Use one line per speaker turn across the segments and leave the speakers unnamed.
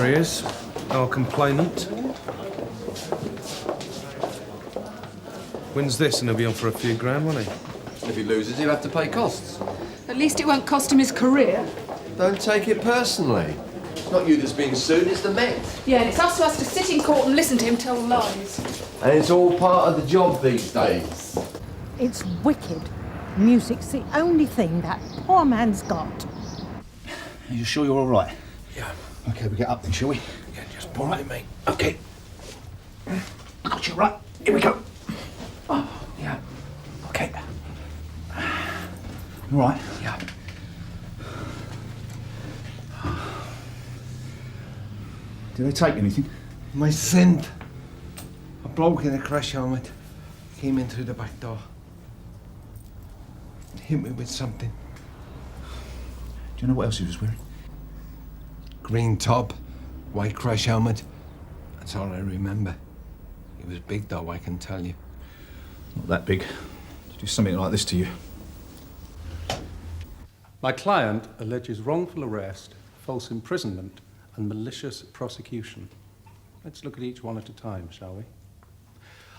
he is, our complainant. Wins this and he'll be on for a few grand, won't he?
If he loses, he'll have to pay costs.
At least it won't cost him his career.
Don't take it personally. It's not you that's being sued, it's the Met.
Yeah, and it's us who has to sit in court and listen to him tell lies.
And it's all part of the job these days.
It's wicked. Music's the only thing that poor man's got.
Are you sure you're all right?
Yeah.
OK, we get up then, shall we?
Yeah, just pull it, mate.
OK. I got you, right. Here we go. Oh, yeah. OK. You all right?
Yeah.
Did they take anything?
My synth. A bloke in a crash helmet came in through the back door. Hit me with something.
Do you know what else he was wearing?
Green top, white crash helmet. That's all I remember. He was big though, I can tell you.
Not that big. To do something like this to you.
My client alleges wrongful arrest, false imprisonment, and malicious prosecution. Let's look at each one at a time, shall we?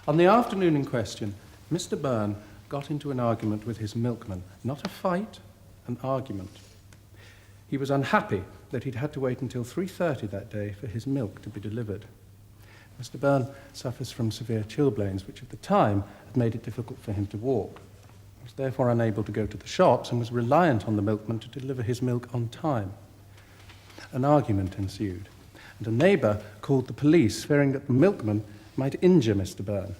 On the afternoon in question, Mr. Byrne got into an argument with his milkman. Not a fight, an argument. He was unhappy that he'd had to wait until 3:30 that day for his milk to be delivered. Mr. Byrne suffers from severe chilblains, which at the time had made it difficult for him to walk. He was therefore unable to go to the shops and was reliant on the milkman to deliver his milk on time. An argument ensued, and a neighbour called the police, fearing that the milkman might injure Mr. Byrne.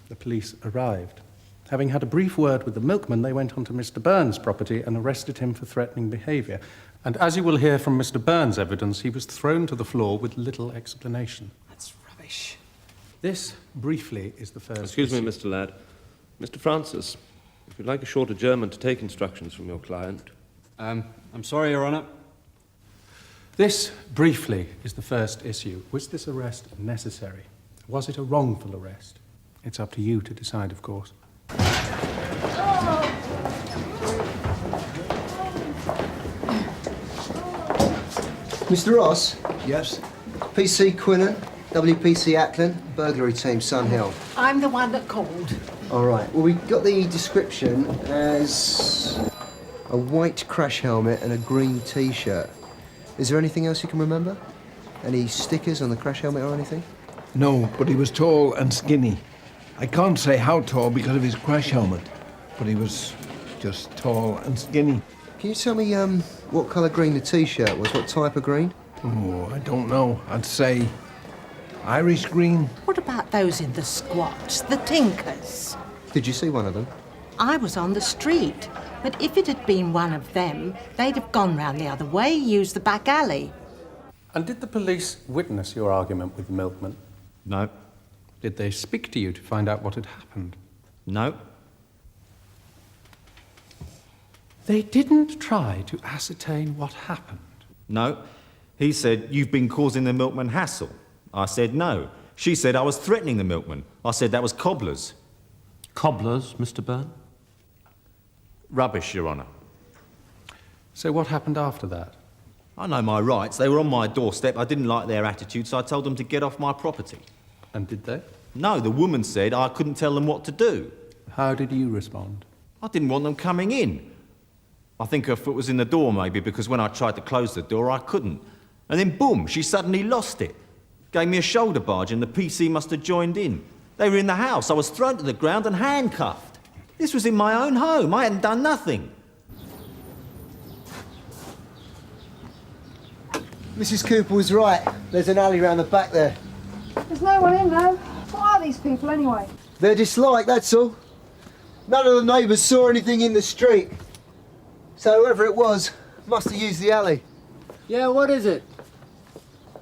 The police arrived. Having had a brief word with the milkman, they went onto Mr. Byrne's property and arrested him for threatening behaviour. And as you will hear from Mr. Byrne's evidence, he was thrown to the floor with little explanation.
That's rubbish.
This, briefly, is the first...
Excuse me, Mr. Ladd. Mr. Francis, if you'd like a short adjournment to take instructions from your client.
I'm sorry, Your Honour.
This, briefly, is the first issue. Was this arrest necessary? Was it a wrongful arrest? It's up to you to decide, of course.
Mr. Ross?
Yes?
PC Quinnan, WPC Ackland, burglary team, Sun Hill.
I'm the one that called.
All right. Well, we got the description as a white crash helmet and a green T-shirt. Is there anything else you can remember? Any stickers on the crash helmet or anything?
No, but he was tall and skinny. I can't say how tall because of his crash helmet, but he was just tall and skinny.
Can you tell me what colour green the T-shirt was? What type of green?
Oh, I don't know. I'd say Irish green.
What about those in the squats, the tinkers?
Did you see one of them?
I was on the street, but if it had been one of them, they'd have gone round the other way, used the back alley.
And did the police witness your argument with the milkman?
No.
Did they speak to you to find out what had happened?
No.
They didn't try to ascertain what happened?
No. He said, "You've been causing the milkman hassle." I said, "No." She said I was threatening the milkman. I said that was cobblers.
Cobblers, Mr. Byrne?
Rubbish, Your Honour.
So what happened after that?
I know my rights. They were on my doorstep. I didn't like their attitude, so I told them to get off my property.
And did they?
No, the woman said I couldn't tell them what to do.
How did you respond?
I didn't want them coming in. I think her foot was in the door, maybe, because when I tried to close the door, I couldn't. And then, boom, she suddenly lost it. Gave me a shoulder barge and the PC must have joined in. They were in the house. I was thrown to the ground and handcuffed. This was in my own home. I hadn't done nothing.
Mrs. Cooper was right. There's an alley round the back there.
There's no one in though. What are these people anyway?
They're disliked, that's all. None of the neighbours saw anything in the street. So whoever it was must have used the alley.
Yeah, what is it?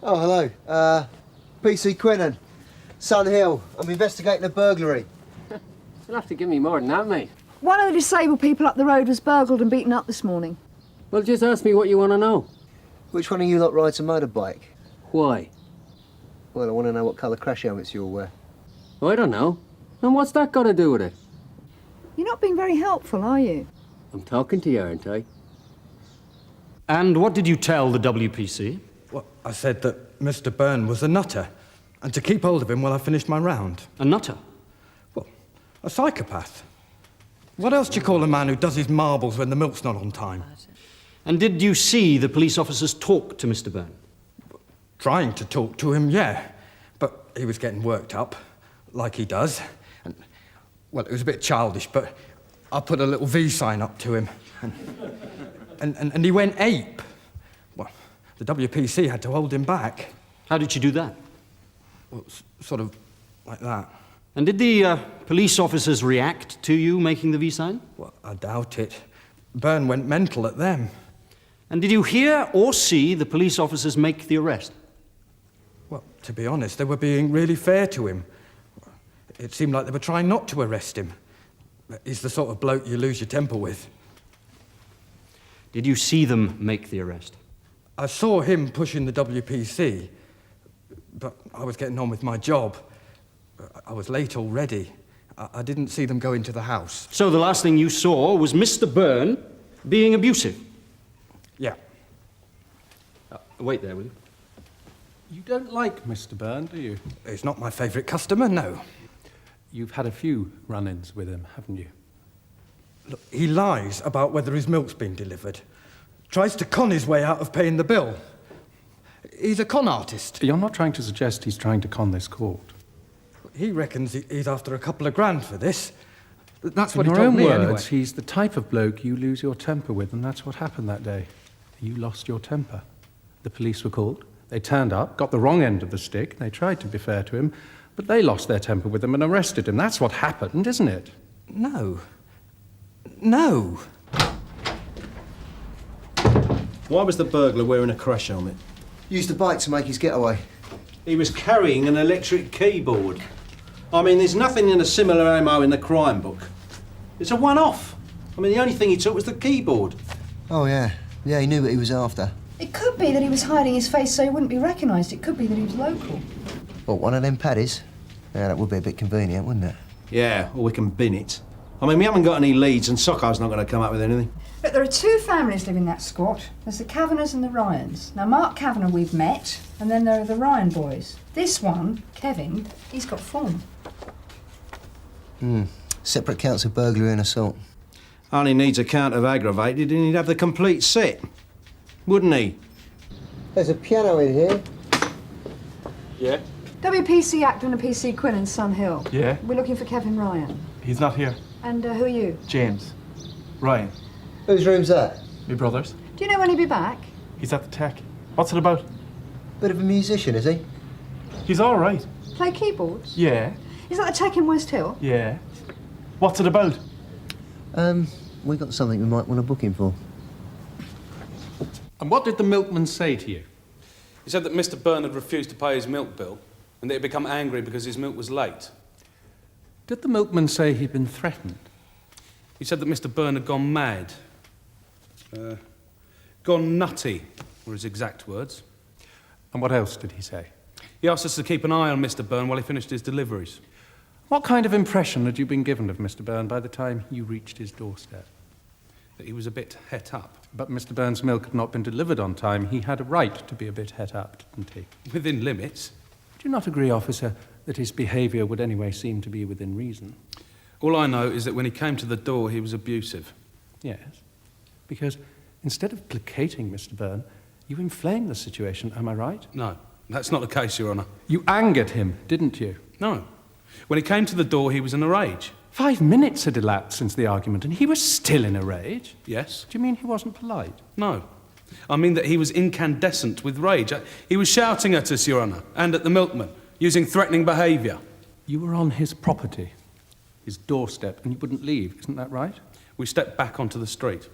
Oh, hello. PC Quinnan, Sun Hill. I'm investigating a burglary.
You'll have to give me more than that, mate.
One of the disabled people up the road was burgled and beaten up this morning.
Well, just ask me what you want to know.
Which one of you lot rides a motorbike?
Why?
Well, I want to know what colour crash helmets you'll wear.
Oh, I don't know. And what's that got to do with it?
You're not being very helpful, are you?
I'm talking to you, aren't I?
And what did you tell the WPC?
Well, I said that
that Mr. Byrne was a nutter, and to keep hold of him while I finished my round.
A nutter?
Well, a psychopath. What else do you call a man who does his marbles when the milk's not on time?
And did you see the police officers talk to Mr. Byrne?
Trying to talk to him, yeah. But he was getting worked up, like he does. And, well, it was a bit childish, but I put a little V sign up to him. And he went ape. Well, the WPC had to hold him back.
How did you do that?
Well, sort of like that.
And did the police officers react to you making the V sign?
Well, I doubt it. Byrne went mental at them.
And did you hear or see the police officers make the arrest?
Well, to be honest, they were being really fair to him. It seemed like they were trying not to arrest him. He's the sort of bloke you lose your temper with.
Did you see them make the arrest?
I saw him pushing the WPC, but I was getting on with my job. I was late already. I didn't see them go into the house.
So the last thing you saw was Mr. Byrne being abusive?
Yeah.
Wait there, will you?
You don't like Mr. Byrne, do you?
He's not my favourite customer, no.
You've had a few run-ins with him, haven't you?
Look, he lies about whether his milk's been delivered. Tries to con his way out of paying the bill. He's a con artist.
You're not trying to suggest he's trying to con this court.
He reckons he's after a couple of grand for this. That's what
In
he
your
told
own
me,
words,
anyway.
he's the type of bloke you lose your temper with, and that's what happened that day. You lost your temper. The police were called. They turned up, got the wrong end of the stick. They tried to be fair to him, but they lost their temper with him and arrested him. That's what happened, isn't it?
No. No.
Why was the burglar wearing a crash helmet?
Used the bike to make his getaway.
He was carrying an electric keyboard. I mean, there's nothing in a similar ammo in the crime book. It's a one-off. I mean, the only thing he took was the keyboard.
Oh, yeah. Yeah, he knew what he was after.
It could be that he was hiding his face so he wouldn't be recognised. It could be that he was local.
What, one of them paddies? Yeah, that would be a bit convenient, wouldn't it?
Yeah, or we can bin it. I mean, we haven't got any leads and Socko's not going to come up with anything.
But there are two families live in that squat. There's the Kavanaghs and the Ryans. Now, Mark Kavanagh we've met, and then there are the Ryan boys. This one, Kevin, he's got form.
Separate counts of burglary and assault.
Only needs a count of aggravated and he'd have the complete set. Wouldn't he?
There's a piano in here.
Yeah?
WPC Ackland and PC Quinn and Sun Hill.
Yeah?
We're looking for Kevin Ryan.
He's not here.
And who are you?
James. Ryan.
Whose room's that?
My brother's.
Do you know when he'll be back?
He's at the tech. What's it about?
Bit of a musician, is he?
He's all right.
Play keyboards?
Yeah.
Is that the tech in West Hill?
Yeah. What's it about?
We got something we might want to book him for.
And what did the milkman say to you?
He said that Mr. Byrne had refused to pay his milk bill and that he'd become angry because his milk was late.
Did the milkman say he'd been threatened?
He said that Mr. Byrne had gone mad. Gone nutty, were his exact words.
And what else did he say?
He asked us to keep an eye on Mr. Byrne while he finished his deliveries.
What kind of impression had you been given of Mr. Byrne by the time you reached his doorstep?
That he was a bit het up.
But Mr. Byrne's milk had not been delivered on time. He had a right to be a bit het up, didn't he?
Within limits.
Do you not agree, officer, that his behaviour would anyway seem to be within reason?
All I know is that when he came to the door, he was abusive.
Yes, because instead of placating Mr. Byrne, you inflamed the situation, am I right?
No, that's not the case, Your Honour.
You angered him, didn't you?
No. When he came to the door, he was in a rage.
5 minutes had elapsed since the argument, and he was still in a rage?
Yes.
Do you mean he wasn't polite?
No. I mean that he was incandescent with rage. He was shouting at us, Your Honour, and at the milkman, using threatening behaviour.
You were on his property, his doorstep, and you wouldn't leave, isn't that right?
We stepped back onto the street.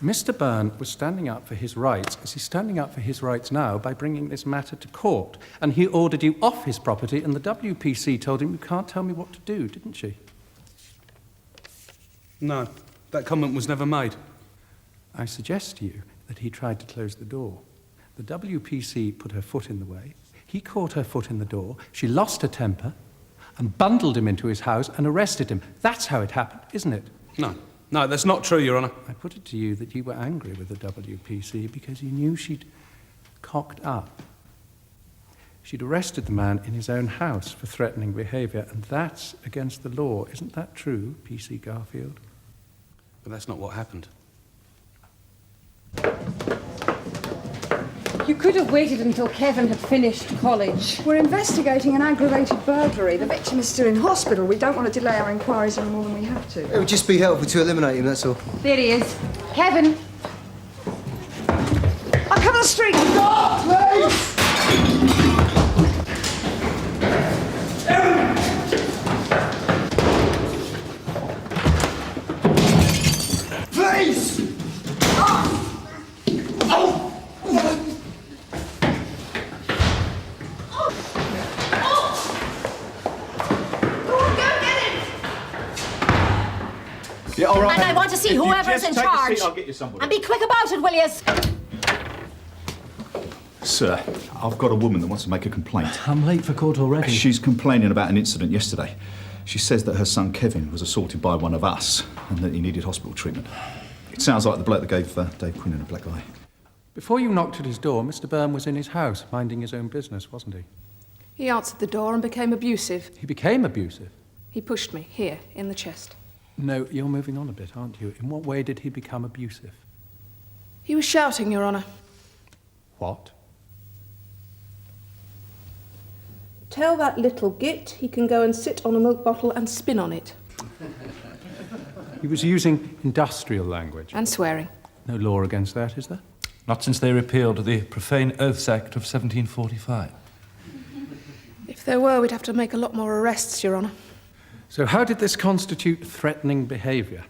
Mr. Byrne was standing up for his rights. Is he standing up for his rights now by bringing this matter to court? And he ordered you off his property, and the WPC told him, you can't tell me what to do, didn't she?
No, that comment was never made.
I suggest to you that he tried to close the door. The WPC put her foot in the way. He caught her foot in the door. She lost her temper and bundled him into his house and arrested him. That's how it happened, isn't it?
No, that's not true, Your Honour.
I put it to you that you were angry with the WPC because you knew she'd cocked up. She'd arrested the man in his own house for threatening behaviour, and that's against the law. Isn't that true, P.C. Garfield?
But that's not what happened.
You could have waited until Kevin had finished college.
We're investigating an aggravated burglary. The victim is still in hospital. We don't want to delay our inquiries any more than we have to.
It would just be helpful to eliminate him, that's all.
There he is. Kevin!
I'll come on the street! Stop, please!
Please!
Yeah, all right.
And I want to see
If you
whoever's
just
in
take a
charge.
seat, I'll get you somebody.
And be quick about it, will yous?
Sir, I've got a woman that wants to make a complaint.
I'm late for court already.
She's complaining about an incident yesterday. She says that her son Kevin was assaulted by one of us and that he needed hospital treatment. It sounds like the bloke that gave Dave Quinnan a black eye.
Before you knocked at his door, Mr. Byrne was in his house, minding his own business, wasn't he?
He answered the door and became abusive.
He became abusive?
He pushed me, here, in the chest.
No, you're moving on a bit, aren't you? In what way did he become abusive?
He was shouting, Your Honour.
What?
Tell that little git he can go and sit on a milk bottle and spin on it.
He was using industrial language.
And swearing.
No law against that, is there?
Not since they repealed the Profane Oaths Act of 1745.
If there were, we'd have to make a lot more arrests, Your Honour.
So how did this constitute threatening behaviour?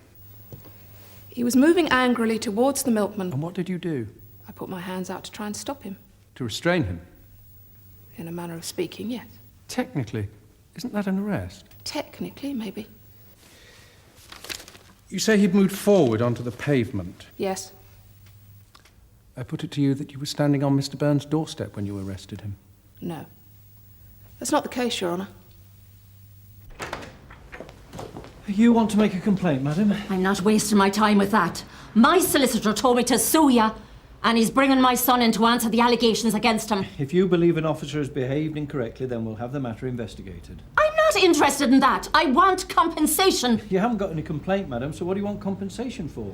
He was moving angrily towards the milkman.
And what did you do?
I put my hands out to try and stop him.
To restrain him?
In a manner of speaking, yes.
Technically, isn't that an arrest?
Technically, maybe.
You say he'd moved forward onto the pavement.
Yes.
I put it to you that you were standing on Mr. Byrne's doorstep when you arrested him.
No. That's not the case, Your Honour.
You want to make a complaint, madam?
I'm not wasting my time with that. My solicitor told me to sue ya, and he's bringing my son in to answer the allegations against him.
If you believe an officer has behaved incorrectly, then we'll have the matter investigated.
I'm not interested in that. I want compensation.
You haven't got any complaint, madam, so what do you want compensation for?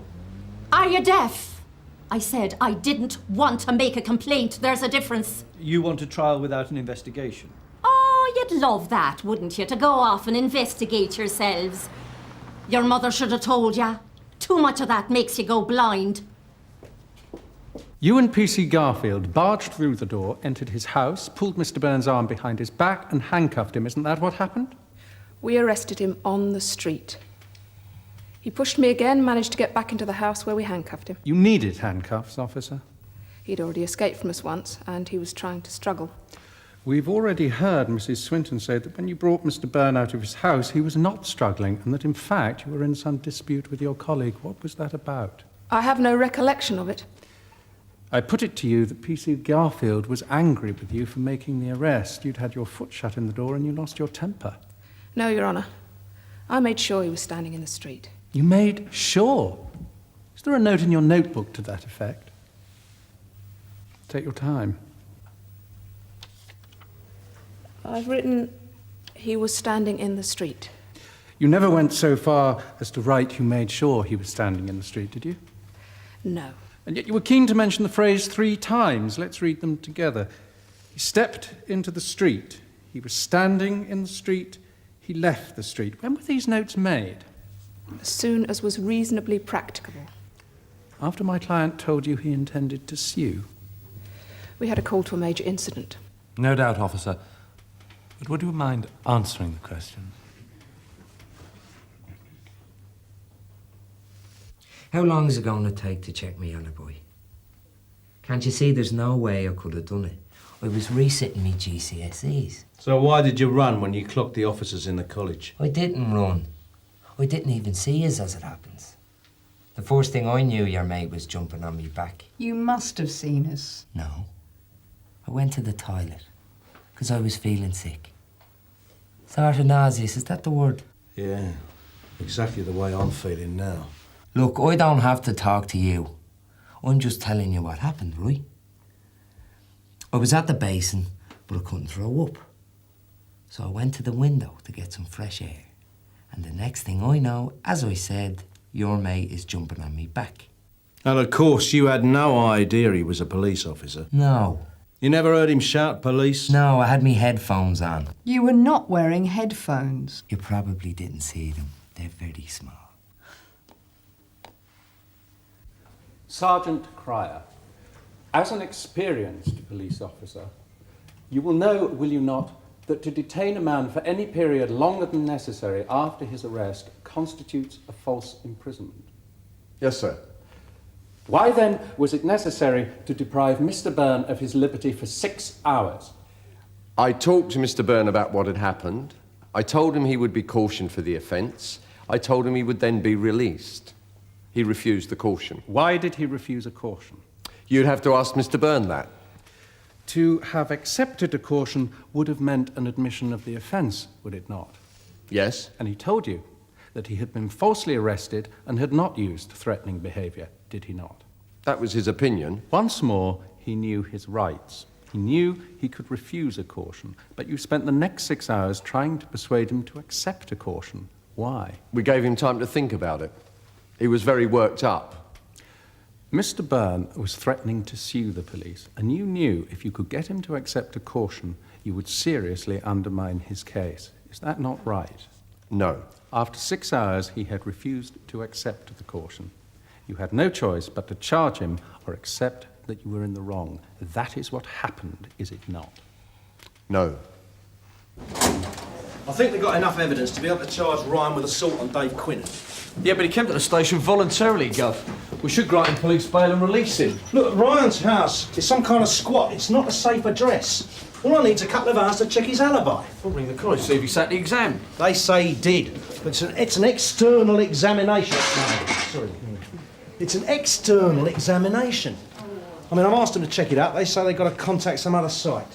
Are you deaf? I said I didn't want to make a complaint. There's a difference.
You want a trial without an investigation?
Oh, you'd love that, wouldn't you, to go off and investigate yourselves. Your mother should have told you. Too much of that makes you go blind.
You and P.C. Garfield barged through the door, entered his house, pulled Mr. Byrne's arm behind his back and handcuffed him. Isn't that what happened?
We arrested him on the street. He pushed me again, managed to get back into the house where we handcuffed him.
You needed handcuffs, officer.
He'd already escaped from us once, and he was trying to struggle.
We've already heard Mrs. Swinton say that when you brought Mr. Byrne out of his house, he was not struggling, and that, in fact, you were in some dispute with your colleague. What was that about?
I have no recollection of it.
I put it to you that P.C. Garfield was angry with you for making the arrest. You'd had your foot shut in the door and you lost your temper.
No, Your Honour. I made sure he was standing in the street.
You made sure? Is there a note in your notebook to that effect? Take your time.
I've written he was standing in the street.
You never went so far as to write you made sure he was standing in the street, did you?
No.
And yet you were keen to mention the phrase 3 times. Let's read them together. He stepped into the street. He was standing in the street. He left the street. When were these notes made?
As soon as was reasonably practicable.
After my client told you he intended to sue.
We had a call to a major incident.
No doubt, officer. But would you mind answering the question?
How long is it going to take to check me on a boy? Can't you see there's no way I could have done it? I was resitting me GCSEs.
So why did you run when you clocked the officers in the college?
I didn't run. I didn't even see us, as it happens. The first thing I knew, your mate was jumping on me back.
You must have seen us.
No. I went to the toilet, because I was feeling sick. Sort of nauseous, is that the word?
Yeah, exactly the way I'm feeling now.
Look, I don't have to talk to you. I'm just telling you what happened, right? I was at the basin, but I couldn't throw up. So I went to the window to get some fresh air. And the next thing I know, as I said, your mate is jumping on me back.
And of course, you had no idea he was a police officer.
No.
You never heard him shout police?
No, I had me headphones on.
You were not wearing headphones.
You probably didn't see them. They're very small.
Sergeant Cryer, as an experienced police officer, you will know, will you not, that to detain a man for any period longer than necessary after his arrest constitutes a false imprisonment.
Yes, sir.
Why then was it necessary to deprive Mr. Byrne of his liberty for 6 hours?
I talked to Mr. Byrne about what had happened. I told him he would be cautioned for the offence. I told him he would then be released. He refused the caution.
Why did he refuse a caution?
You'd have to ask Mr. Byrne that.
To have accepted a caution would have meant an admission of the offence, would it not?
Yes.
And he told you that he had been falsely arrested and had not used threatening behaviour, did he not?
That was his opinion.
Once more, he knew his rights. He knew he could refuse a caution, but you spent the next 6 hours trying to persuade him to accept a caution. Why?
We gave him time to think about it. He was very worked up.
Mr. Byrne was threatening to sue the police, and you knew if you could get him to accept a caution, you would seriously undermine his case. Is that not right?
No.
After 6 hours, he had refused to accept the caution. You had no choice but to charge him or accept that you were in the wrong. That is what happened, is it not?
No.
I think they've got enough evidence to be able to charge Ryan with assault on Dave Quinnan.
Yeah, but he came to the station voluntarily, Gov. We should grant him police bail and release him.
Look, Ryan's house is some kind of squat. It's not a safe address. All I need's a couple of hours to check his alibi.
We'll ring the college, see if he sat the exam.
They say he did, but it's an external examination. No, sorry. It's an external examination. I mean, I've asked them to check it out. They say they've got to contact some other site.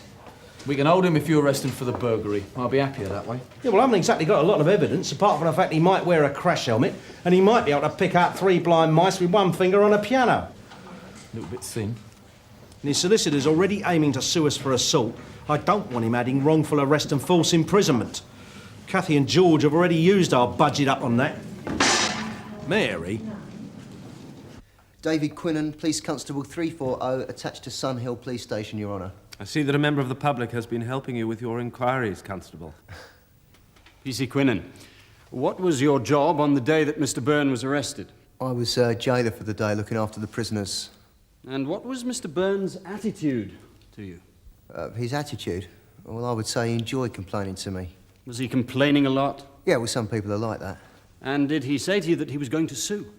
We can hold him if you arrest him for the burglary. I'll be happier that way.
Yeah, well, I haven't exactly got a lot of evidence, apart from the fact he might wear a crash helmet, and he might be able to pick out 3 blind mice with 1 finger on a piano.
A little bit thin.
And his solicitor's already aiming to sue us for assault. I don't want him adding wrongful arrest and false imprisonment. Cathy and George have already used our budget up on that. Mary?
David Quinnan, Police Constable 340, attached to Sun Hill Police Station, Your Honour.
I see that a member of the public has been helping you with your inquiries, Constable.
PC Quinnan, what was your job on the day that Mr. Byrne was arrested?
I was jailer for the day, looking after the prisoners.
And what was Mr. Byrne's attitude to you?
His attitude? Well, I would say he enjoyed complaining to me.
Was he complaining a lot?
Yeah, well, some people are like that.
And did he say to you that he was going to sue?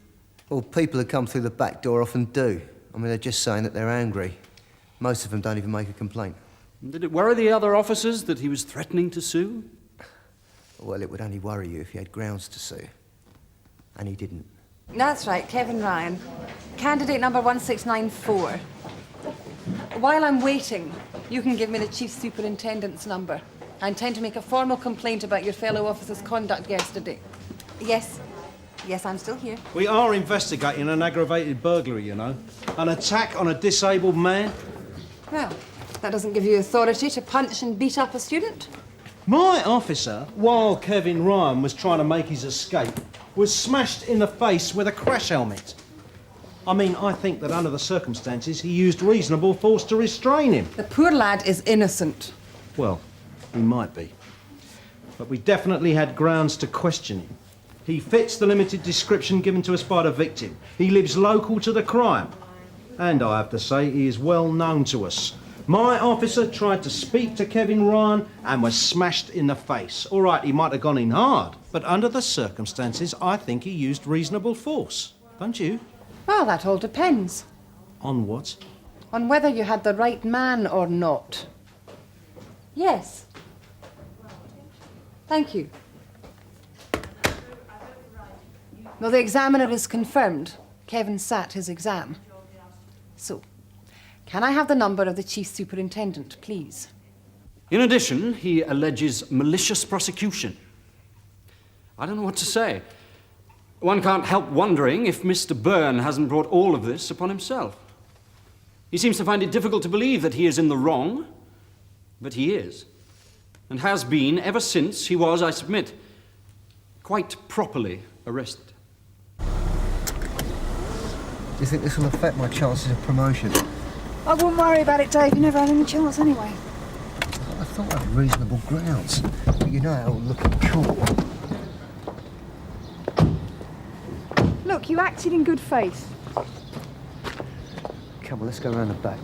Well, people who come through the back door often do. I mean, they're just saying that they're angry. Most of them don't even make a complaint.
Did it worry the other officers that he was threatening to sue?
Well, it would only worry you if he had grounds to sue. And he didn't.
That's right, Kevin Ryan. Candidate number 1694. While I'm waiting, you can give me the Chief Superintendent's number. I intend to make a formal complaint about your fellow officer's conduct yesterday. Yes. Yes, I'm still here.
We are investigating an aggravated burglary, you know. An attack on a disabled man.
Well, that doesn't give you authority to punch and beat up a student.
My officer, while Kevin Ryan was trying to make his escape, was smashed in the face with a crash helmet. I mean, I think that under the circumstances, he used reasonable force to restrain him.
The poor lad is innocent.
Well, he might be. But we definitely had grounds to question him. He fits the limited description given to us by the victim. He lives local to the crime. And I have to say, he is well known to us. My officer tried to speak to Kevin Ryan and was smashed in the face. All right, he might have gone in hard, but under the circumstances, I think he used reasonable force. Don't you?
Well, that all depends.
On what?
On whether you had the right man or not. Yes. Thank you. Well, the examiner has confirmed Kevin sat his exam. So, can I have the number of the Chief Superintendent, please?
In addition, he alleges malicious prosecution. I don't know what to say. One can't help wondering if Mr. Byrne hasn't brought all of this upon himself. He seems to find it difficult to believe that he is in the wrong, But he is, and has been ever since he was, I submit, quite properly arrested.
Do you think this will affect my chances of promotion?
I wouldn't worry about it, Dave. You never had any chance anyway.
I thought I had reasonable grounds. But you know how it'll look in court.
Look, you acted in good faith.
Come on, let's go around the back.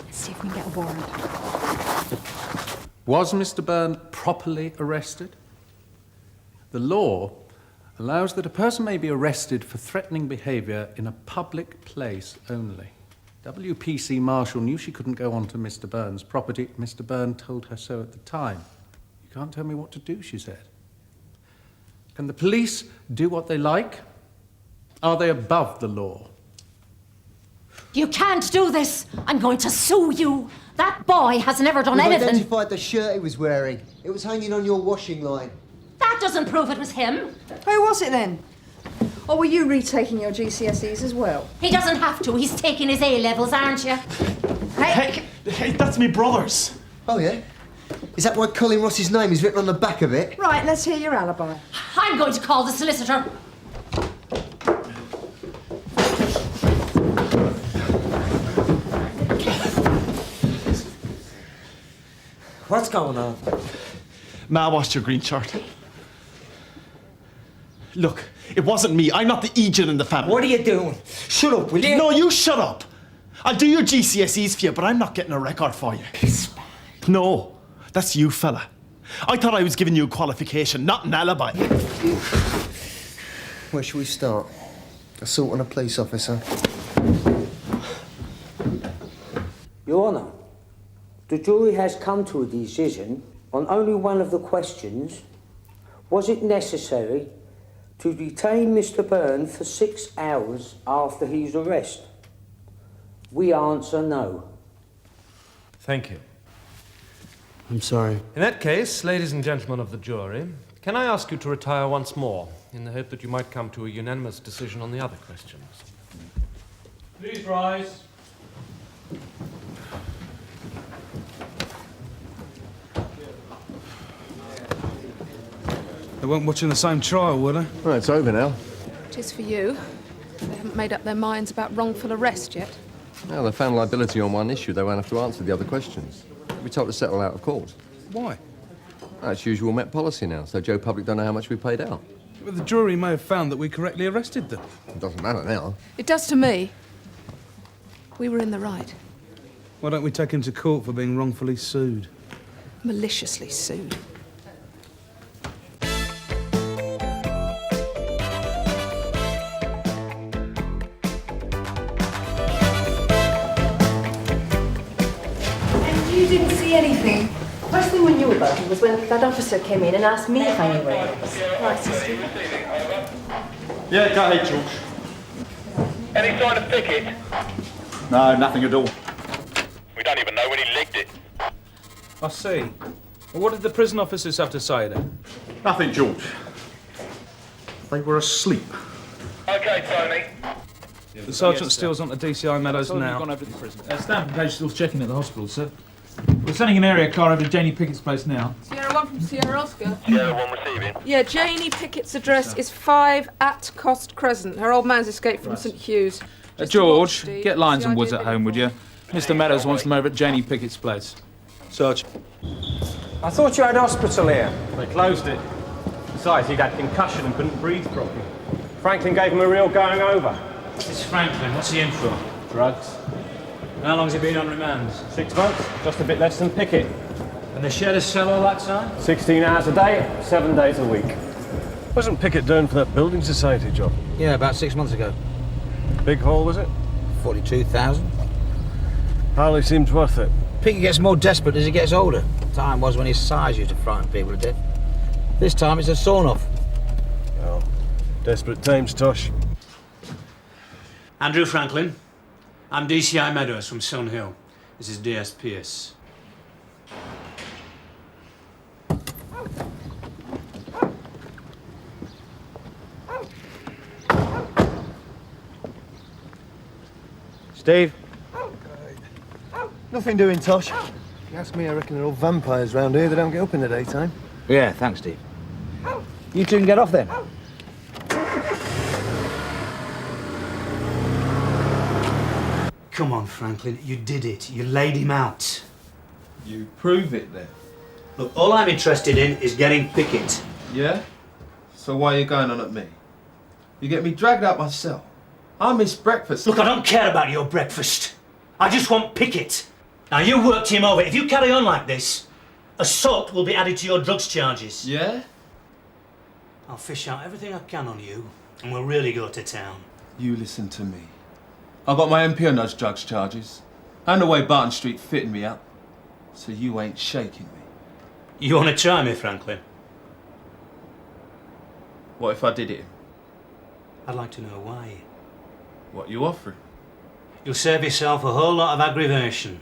Let's see if we can get a warrant.
Was Mr. Byrne properly arrested? The law allows that a person may be arrested for threatening behaviour in a public place only. WPC Marshall knew she couldn't go onto Mr. Byrne's property. Mr. Byrne told her so at the time. You can't tell me what to do, she said. Can the police do what they like? Are they above the law?
You can't do this. I'm going to sue you. That boy has never done anything.
We've identified the shirt he was wearing. It was hanging on your washing line.
That doesn't prove it was him.
Who was it then? Or were you retaking your GCSEs as well?
He doesn't have to. He's taking his A-levels, aren't you?
Hey, that's me brother's.
Oh, yeah? Is that why Colin Ross's name is written on the back of it?
Right, let's hear your alibi.
I'm going to call the solicitor.
What's going on?
Ma washed your green shirt. Look, it wasn't me. I'm not the Egypt in the family.
What are you doing? Shut up, will you?
No, you shut up. I'll do your GCSEs for you, but I'm not getting a record for you. No, that's you, fella. I thought I was giving you a qualification, not an alibi.
Where should we start? Assault on a police officer.
Your Honour, the jury has come to a decision on only one of the questions. Was it necessary to detain Mr. Byrne for 6 hours after his arrest? We answer no.
Thank you.
I'm sorry.
In that case, ladies and gentlemen of the jury, can I ask you to retire once more, in the hope that you might come to a unanimous decision on the other questions? Please rise.
They weren't watching the same trial, were they?
Well, it's over now.
It is for you. They haven't made up their minds about wrongful arrest yet.
Well, they found liability on one issue. They won't have to answer the other questions. We're told to settle out of court.
Why?
That's usual Met policy now, so Joe Public don't know how much we paid out.
But the jury may have found that we correctly arrested them.
It doesn't matter now.
It does to me. We were in the right.
Why don't we take him to court for being wrongfully sued?
Maliciously sued.
You didn't see anything? First thing we knew about it was when that officer came in and asked me if I knew where it was. Right, sister.
Yeah, go ahead, George.
Any sign of picket?
No, nothing at all.
We don't even know when he legged it.
I see. Well, what did the prison officers have to say then?
Nothing, George. They were asleep.
Okay, Tony.
The sergeant steals onto DCI Meadows now.
Gone over to the prison. Stanford Page still checking at the hospital, sir. We're sending an area car over to Janie Pickett's place now.
Sierra 1 from Sierra Oscar.
Sierra 1 receiving.
Yeah, Janie Pickett's address is 5 at Cost Crescent. Her old man's escaped from St Hugh's.
George, get Lyons and Woods at home, would you? Mr. Meadows wants them over at Janie Pickett's place.
Sarge. I thought you had hospital here.
They closed it. Besides, he'd had concussion and couldn't breathe properly. Franklin gave him a real going over.
This Franklin, what's he in for?
Drugs.
How long's he been on remand?
6 months, just a bit less than Pickett.
And they shared a cell all that time?
16 hours a day, 7 days a week. Wasn't Pickett down for that building society job?
Yeah, about 6 months ago.
Big haul, was it?
42,000.
Hardly seems worth it.
Pickett gets more desperate as he gets older. Time was when his size used to frighten people to death. This time it's a sawn-off.
Oh, desperate times, Tosh.
Andrew Franklin. I'm DCI Meadows from Sun Hill. This is DS Pearce.
Steve?
Nothing doing, Tosh. If you ask me, I reckon they're all vampires round here. They don't get up in the daytime.
Yeah, thanks, Steve. You two can get off then.
Come on, Franklin, you did it. You laid him out.
You prove it then.
Look, all I'm interested in is getting Pickett.
Yeah? So why are you going on at me? You get me dragged out my cell. I miss breakfast.
Look, I don't care about your breakfast. I just want Pickett. Now, you worked him over. If you carry on like this, assault will be added to your drugs charges.
Yeah?
I'll fish out everything I can on you, and we'll really go to town.
You listen to me. I got my MP on those drugs charges, and the way Barton Street fitting me up, so you ain't shaking me.
You want to try me, Franklin?
What if I did it?
I'd like to know why.
What you offering?
You'll save yourself a whole lot of aggravation.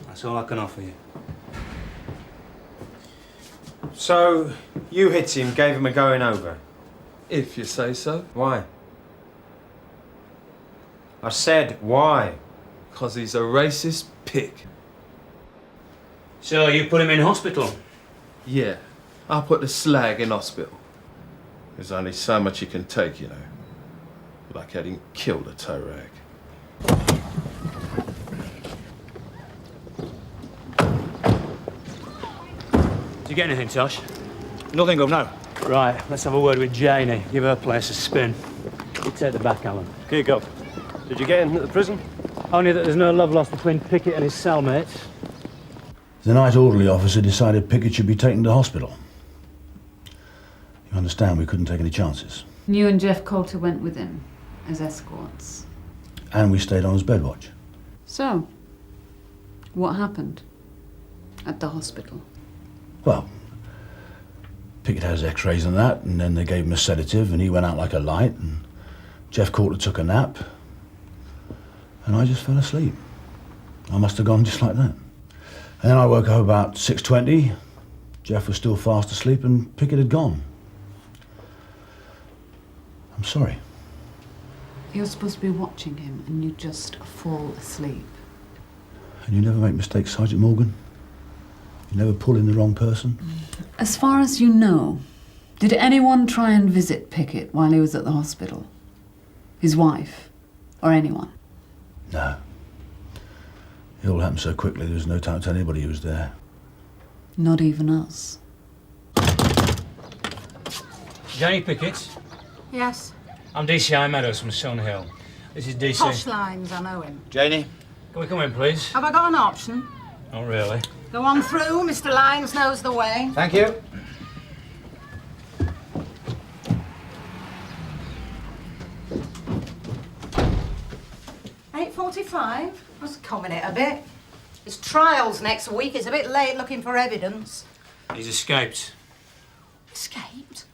That's all I can offer you.
So, you hit him, gave him a going over?
If you say so.
Why? I said, why?
'Cause he's a racist pig.
So, you put him in hospital?
Yeah, I put the slag in hospital. There's only so much you can take, you know. Like having killed a tow rag.
Did you get anything, Tosh?
Nothing, Governor.
Right, let's have a word with Janie. Give her place a spin. You take the back, Helen.
Okay, Gov. Did you get him at the prison?
Only that there's no love lost between Pickett and his cellmate.
The night orderly officer decided Pickett should be taken to hospital. You understand, we couldn't take any chances.
You and Jeff Coulter went with him as escorts.
And we stayed on as bedwatch.
So, what happened at the hospital?
Well, Pickett had his x-rays and that, and then they gave him a sedative, and he went out like a light, and Jeff Coulter took a nap, and I just fell asleep. I must have gone just like that. And then I woke up about 6:20, Jeff was still fast asleep, and Pickett had gone. I'm sorry.
You're supposed to be watching him and you just fall asleep.
And you never make mistakes, Sergeant Morgan? You never pull in the wrong person?
As far as you know, did anyone try and visit Pickett while he was at the hospital? His wife? Or anyone?
No. It all happened so quickly there was no time to tell anybody he was there.
Not even us.
Janie Pickett?
Yes.
I'm DCI Meadows from Stonehill. This is DC.
Posh lines, I know him.
Janie, can we come in, please?
Have I got an option?
Not really.
Go on through, Mr. Lyons knows the way.
Thank you.
£8:45? Let's common it a bit. There's trials next week. It's a bit late looking for evidence.
He's escaped.
Escaped?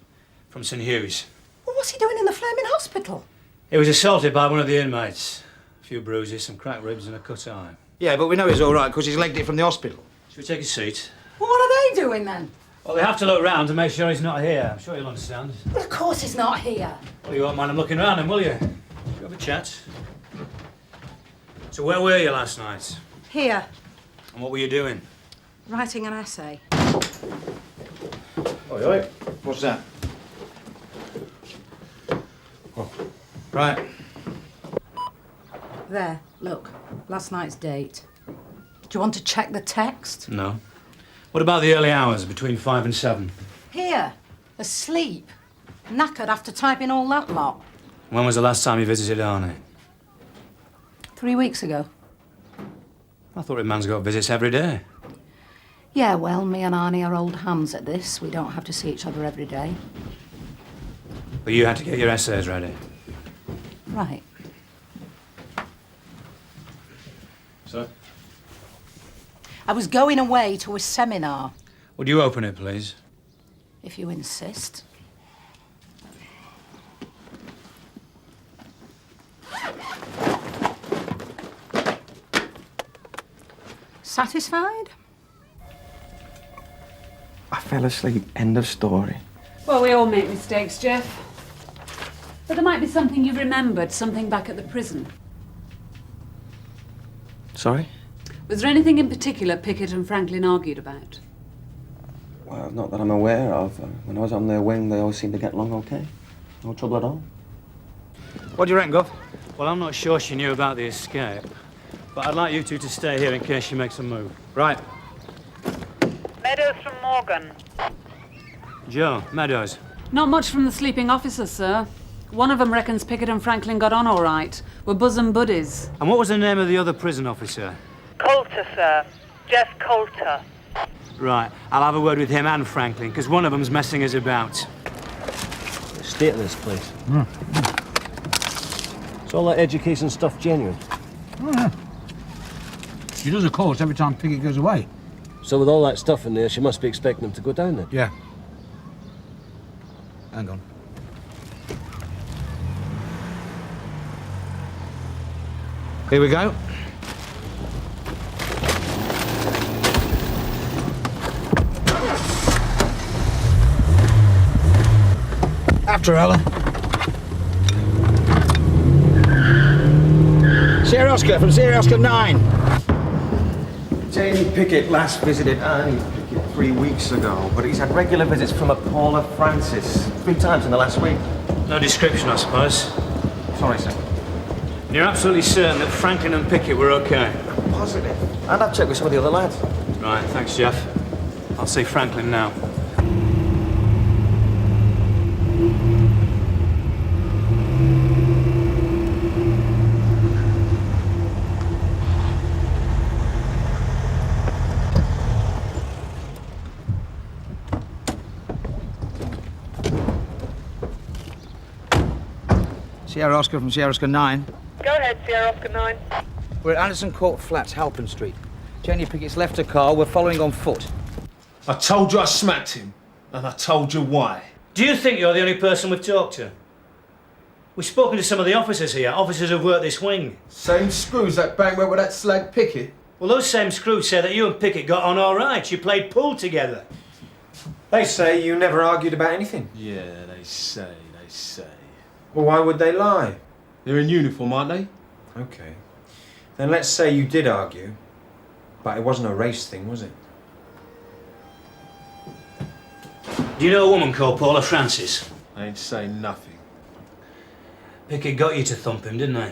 From St Hugh's.
Well, what's he doing in the flaming hospital?
He was assaulted by one of the inmates. A few bruises, some cracked ribs and a cut eye.
Yeah, but we know he's all right because he's legged it from the hospital.
Should we take a seat?
Well, what are they doing then?
Well, they have to look round to make sure he's not here. I'm sure you'll understand.
Well, of course he's not here.
Well, you won't mind him looking round him, will you? Shall we have a chat? So where were you last night?
Here,
And what were you doing?
writing an essay.
Oi, oi. What's that? Right.
There, look. Last night's date. Do you want to check the text?
No. What about the early hours, between 5 and 7?
Here, asleep. Knackered after typing all that lot.
When was the last time you visited Arnie?
3 weeks ago.
I thought a man's got visits every day.
Yeah, well, me and Arnie are old hands at this. We don't have to see each other every day.
But you had to get your essays ready.
Right.
So?
I was going away to a seminar,
Would you open it, please?
if you insist. Satisfied?
I fell asleep. End of story.
Well, we all make mistakes, Jeff. But there might be something you remembered, something back at the prison.
Sorry?
Was there anything in particular Pickett and Franklin argued about?
Well, not that I'm aware of. When I was on their wing, they always seemed to get along okay. No trouble at all.
What do you reckon, Gov? Well, I'm not sure she knew about the escape, but I'd like you two to stay here in case she makes a move.
Right. Meadows from Morgan.
Joe, Meadows.
Not much from the sleeping officers, sir. One of them reckons Pickett and Franklin got on all right. We're bosom buddies.
And what was the name of the other prison officer?
Coulter, sir. Jeff Coulter.
Right, I'll have a word with him and Franklin, because one of them's messing us about.
The state of this place. It's all that education stuff genuine.
She does a course every time Pickett goes away.
So with all that stuff in there, she must be expecting them to go down there.
Yeah. Hang on. Here we go. After Helen. Sierra Oscar from Sierra Oscar 9.
Jamie Pickett last visited Annie Pickett 3 weeks ago, but he's had regular visits from a Paula Francis 3 times in the last week.
No description, I suppose.
Sorry, sir.
And you're absolutely certain that Franklin and Pickett were okay?
Positive. And I've checked with some of the other lads.
Right, thanks, Jeff. I'll see Franklin now.
Sierra Oscar from Sierra Oscar 9.
Go ahead, Sierra Oscar 9.
We're at Anderson Court Flats, Halpin Street. Jenny Pickett's left her car. We're following on foot.
I told you I smacked him, and I told you why.
Do you think you're the only person we've talked to? We've spoken to some of the officers here, officers who've worked this wing.
Same screws that bang went with that slag Pickett.
Well, those same screws say that you and Pickett got on all right. You played pool together.
They say you never argued about anything.
Yeah, they say.
Well, why would they lie?
They're in uniform, aren't they?
Okay. Then let's say you did argue, but it wasn't a race thing, was it?
Do you know a woman called Paula Francis?
I ain't saying nothing.
Pickett got you to thump him, didn't he?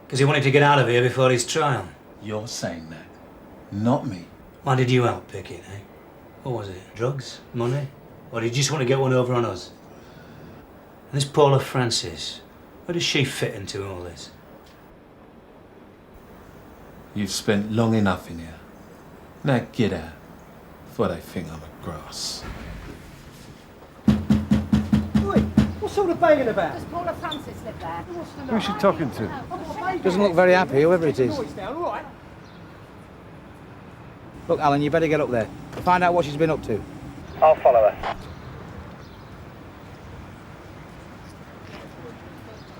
Because he wanted to get out of here before his trial.
You're saying that, not me.
Why did you help Pickett, eh? What was it? Drugs? Money? Or did you just want to get one over on us? And this Paula Francis, where does she fit into all this?
You've spent long enough in here. Now get out, before they think I'm a grass.
Oi, what sort of banging about?
Does Paula Francis live there?
Who's she talking to? Doesn't look very happy, whoever it is. Look, Alan, you better get up there. Find out what she's been up to.
I'll follow her.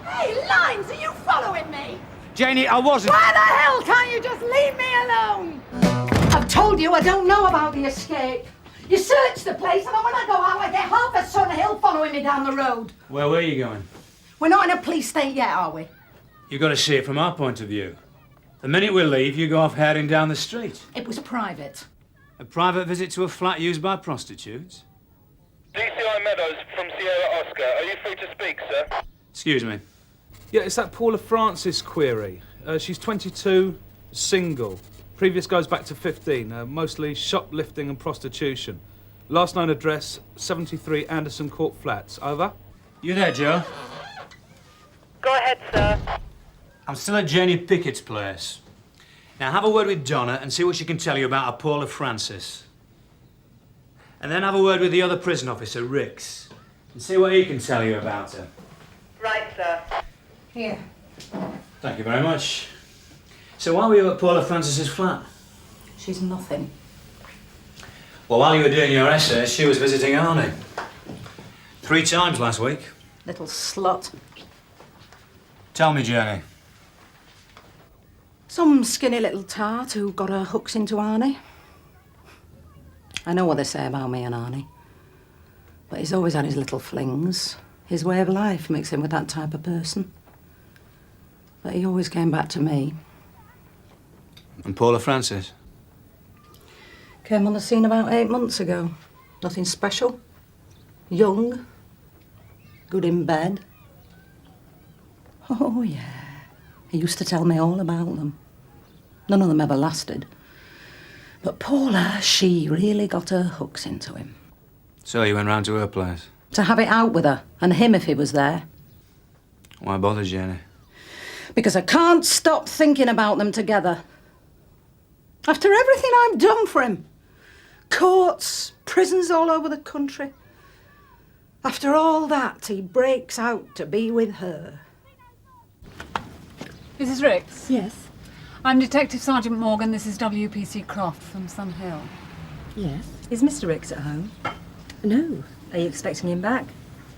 Hey, Lines, are you following me?
Janie, I wasn't.
Why the hell can't you just leave me alone? I've told you I don't know about the escape. You search the place, and when I go out, I get half a Sun Hill following me down the road.
Where were you going?
We're not in a police state yet, are we?
You've got to see it from our point of view. The minute we leave, you go off heading down the street.
It was private.
A private visit to a flat used by prostitutes?
DCI Meadows from Sierra Oscar. Are you free to speak, sir?
Excuse me.
Yeah, it's that Paula Francis query. She's 22, single. Previous goes back to 15, mostly shoplifting and prostitution. Last known address, 73 Anderson Court Flats. Over?
You there, Joe?
Go ahead, sir.
I'm still at Janie Pickett's place. Now have a word with Donna and see what she can tell you about a Paula Francis. And then have a word with the other prison officer, Ricks, and see what he can tell you about her.
Right, sir.
Here.
Thank you very much. So why were you at Paula Francis's flat?
She's nothing.
Well, while you were doing your essay, she was visiting Arnie. 3 times last week.
Little slut.
Tell me, Jenny.
Some skinny little tart who got her hooks into Arnie. I know what they say about me and Arnie. But he's always had his little flings. His way of life makes him with that type of person. But he always came back to me.
And Paula Francis?
Came on the scene about 8 months ago. Nothing special. Young. Good in bed. Oh, yeah. He used to tell me all about them. None of them ever lasted. But Paula, she really got her hooks into him.
So you went round to her place?
To have it out with her, and him if he was there.
Why bother, Jenny?
Because I can't stop thinking about them together. After everything I've done for him. Courts, prisons all over the country. After all that, he breaks out to be with her.
Mrs. Ricks? Yes? I'm Detective Sergeant Morgan. This is WPC Croft from Sun Hill.
Yes. Is Mr. Ricks at home? No.
Are you expecting him back?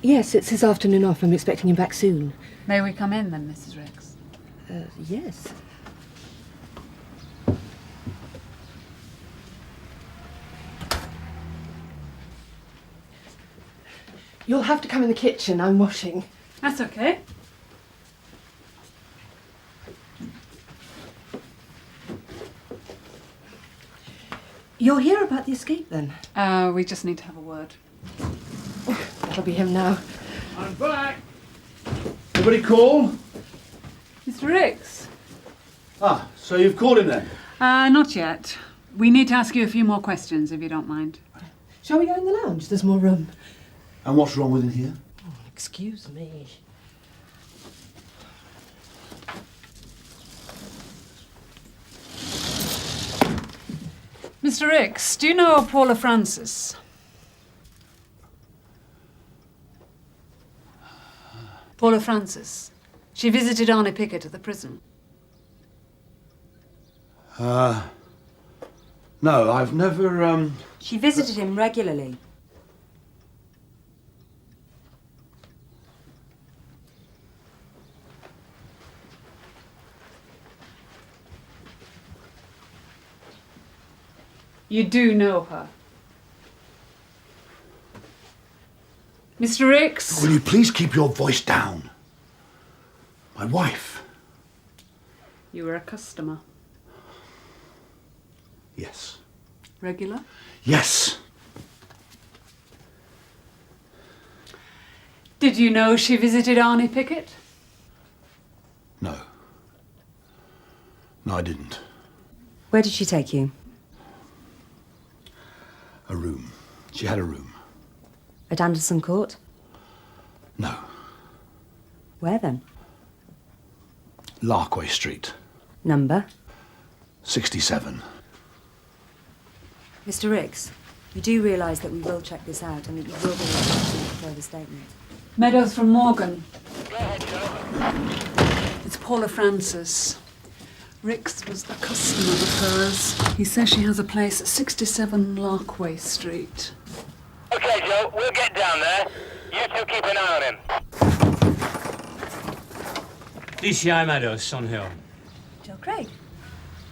Yes, it's his afternoon off. I'm expecting him back soon.
May we come in then, Mrs. Ricks?
Yes. You'll have to come in the kitchen. I'm washing.
That's okay.
You're here about the escape, then?
We just need to have a word.
That'll be him now.
I'm back. Anybody call?
Mr. Ricks?
Ah, so you've called him then?
Not yet. We need to ask you a few more questions, if you don't mind.
Shall we go in the lounge? There's more room.
And what's wrong with him here?
Oh, excuse me.
Mr. Ricks, do you know Paula Francis? Paula Francis. She visited Arnie Pickett at the prison.
No, I've never,
She visited him regularly.
You do know her. Mr. Ricks?
Will you please keep your voice down? My wife.
You were a customer.
Yes.
Regular?
Yes.
Did you know she visited Arnie Pickett?
No. No, I didn't.
Where did she take you?
A room. She had a room.
At Anderson Court?
No.
Where then?
Larkway Street.
Number?
67.
Mr. Ricks, you do realise that we will check this out and that you will be required to make a further statement.
Meadows from Morgan. It's Paula Francis. Ricks was a customer of hers. He says she has a place at 67 Larkway Street.
Okay, Joe, we'll get down there. You two keep an eye on him.
DCI Meadows, Sun Hill.
Joe Craig,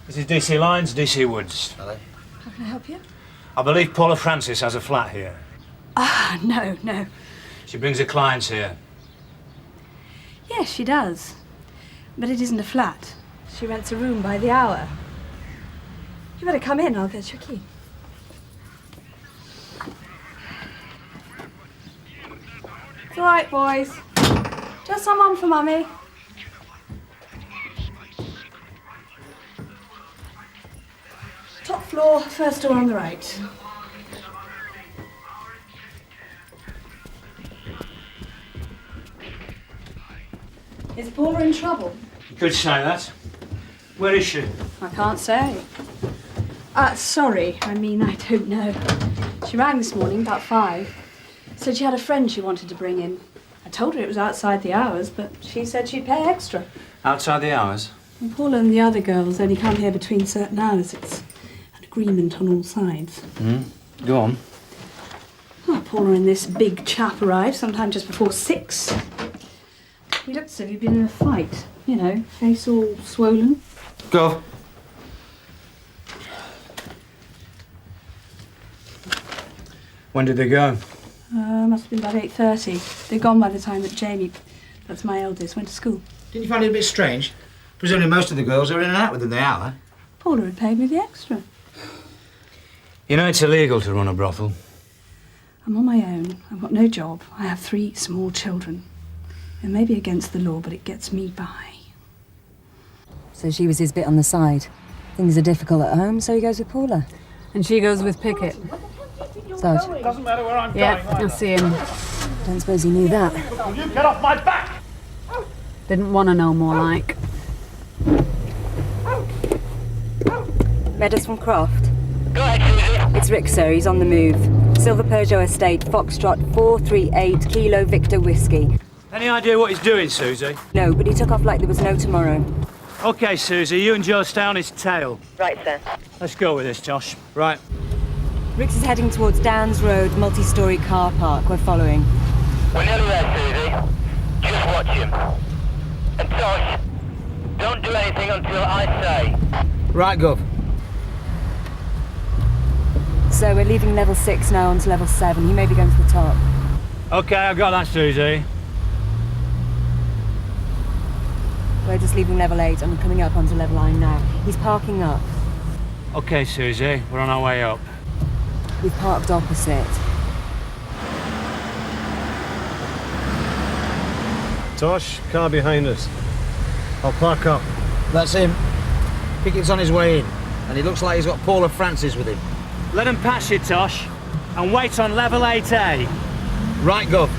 This is DC Lyons, DC Woods.
how can I help you?
I believe Paula Francis has a flat here.
Ah, no.
She brings her clients here.
Yes, she does. But it isn't a flat. She rents a room by the hour. You better come in, I'll get your key. It's all right, boys. Just someone for Mummy. Top floor, first door on the right. Is Paula in trouble?
You could say that. Where is she?
I can't say. Sorry, I don't know. She rang this morning about 5. Said she had a friend she wanted to bring in. I told her it was outside the hours, but she said she'd pay extra.
Outside the hours?
And Paula and the other girls only come here between certain hours. It's an agreement on all sides.
Go on.
Well, Paula and this big chap arrived sometime just before 6. He looked as if he'd been in a fight. You know, face all swollen.
Go. When did they go?
Must have been about 8:30. They're gone by the time that Jamie, that's my eldest, went to school.
Didn't you find it a bit strange? Presumably most of the girls are in and out within the hour.
Paula had paid me the extra.
You know it's illegal to run a brothel.
I'm on my own. I've got no job. I have 3 small children. It may be against the law, but it gets me by.
So she was his bit on the side. Things are difficult at home, so he goes with Paula.
And she goes with Pickett.
Sarge.
Doesn't matter where I'm
Yeah,
going.
I see him.
Don't suppose he knew that.
Will you get off my back?
Didn't want to know more like.
Meadows from Croft.
Go ahead, Suzi.
It's Rick, sir. He's on the move. Silver Peugeot Estate, Foxtrot 438 Kilo Victor Whiskey.
Any idea what he's doing, Suzi?
No, but he took off like there was no tomorrow.
OK, Suzi, you and Joe stay on his tail.
Right, sir.
Let's go with this, Josh. Right.
Ricks is heading towards Downs Road, multi-storey car park. We're following.
We're nearly there, Suzi. Just watch him. And Tosh, don't do anything until I say.
Right, Gov.
So we're leaving level 6 now onto level 7. He may be going to the top.
OK, I've got that, Suzi.
We're just leaving level 8 and coming up onto level 9 now. He's parking up.
OK, Suzi, we're on our way up.
We've parked opposite.
Tosh, car behind us. I'll park up.
That's him. Pickett's on his way in, and he looks like he's got Paula Francis with him.
Let him pass you, Tosh, and wait on level 8A.
Right, Gov.